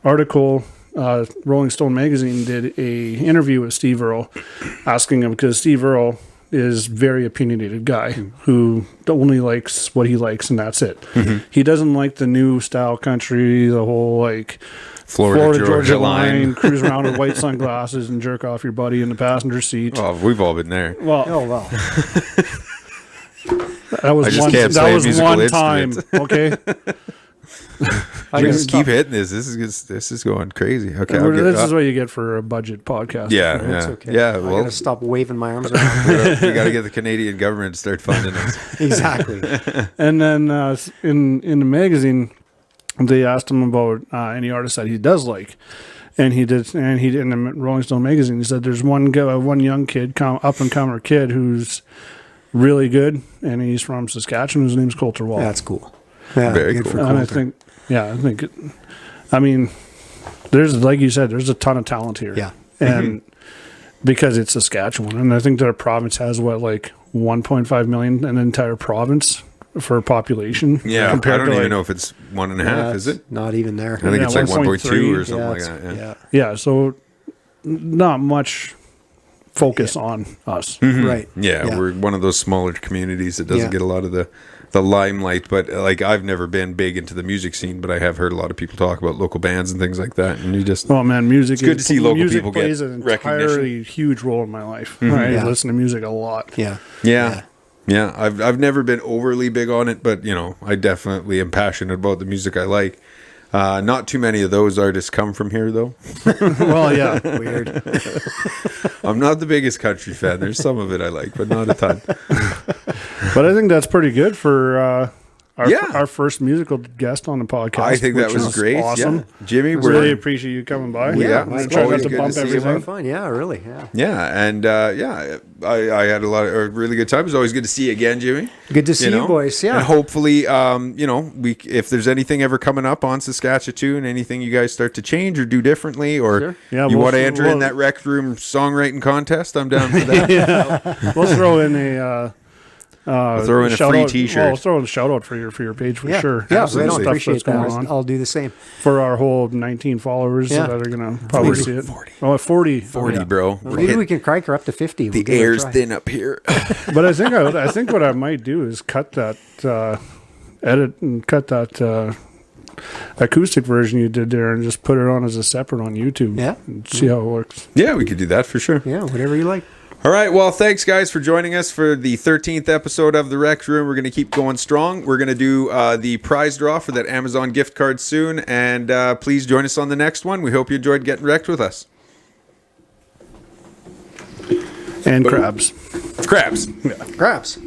article. Rolling Stone magazine did a interview with Steve Earle, asking him because Steve Earle is very opinionated guy who only likes what he likes and that's it. He doesn't like the new style country, the whole like Florida Georgia line, cruise around with white sunglasses and jerk off your buddy in the passenger seat. Oh, we've all been there. Well, that was one time. Okay. I just keep hitting this. This is going crazy. Okay, this is what you get for a budget podcast. Yeah, right? yeah, okay. yeah. I gotta stop waving my arms around. We got to get the Canadian government to start funding us. Exactly. And then in the magazine, they asked him about any artist that he does like, and he did. And he in the Rolling Stone magazine, he said there's one young kid, up and comer kid, who's really good, and he's from Saskatchewan. His name's Coulter Wall. That's cool. Yeah, very cool. And I think there's, like you said, there's a ton of talent here. Yeah. And because it's Saskatchewan, and I think their province has like 1.5 million, an entire province for population. Yeah. I don't even know if it's 1.5, is it? Not even there. I think it's like 1.2 or something like that. Yeah. So not much focus on us. Right. Yeah, we're one of those smaller communities that doesn't Yeah. get a lot of the limelight. But like, I've never been big into the music scene, but I have heard a lot of people talk about local bands and things like that. And you just Oh man, music. It's good to see local music people get plays an recognition. entirely huge role in my life. I Yeah. listen to music a lot. Yeah. yeah. I've never been overly big on it, but I definitely am passionate about the music I like. Not too many of those artists come from here, though. Well, yeah. Weird. I'm not the biggest country fan. There's some of it I like, but not a ton. But I think that's pretty good for Yeah. our first musical guest on the podcast. I think that which was is great. Awesome. Yeah. Jimmy, Really appreciate you coming by. Yeah, We're it's trying always not to good bump to see you, everything. Fun. Yeah, really. Yeah. Yeah, and I had a really good time. It was always good to see you again, Jimmy. Good to see you, boys. Yeah. and hopefully, if there's anything ever coming up on Saskatcha-Tune, anything you guys start to change or do differently, or Sure. Yeah, you we'll- want to enter in we'll- that rec room songwriting contest, I'm down for that. We'll throw in a throw in a shout free out- T-shirt. Well, we'll throw in a shout out for your page for Yeah. sure. Yeah, Absolutely. I Stuff appreciate that's going that. on. I'll do the same. For our whole 19 followers Yeah. that are going to probably 40. see it. 40. Oh, 40. 40, Yeah. bro. Maybe we can crank her up to 50. The We'll give it a air's try. thin up here. But I think what I might do is cut that edit and cut that acoustic version you did there and just put it on as a separate on YouTube. Yeah. And see how it works. Yeah, we could do that for sure. Yeah, whatever you like. All right. Well, thanks, guys, for joining us for the 13th episode of The Rec Room. We're going to keep going strong. We're going to do the prize draw for that Amazon gift card soon. And please join us on the next one. We hope you enjoyed getting wrecked with us. And crabs. Crabs. Crabs.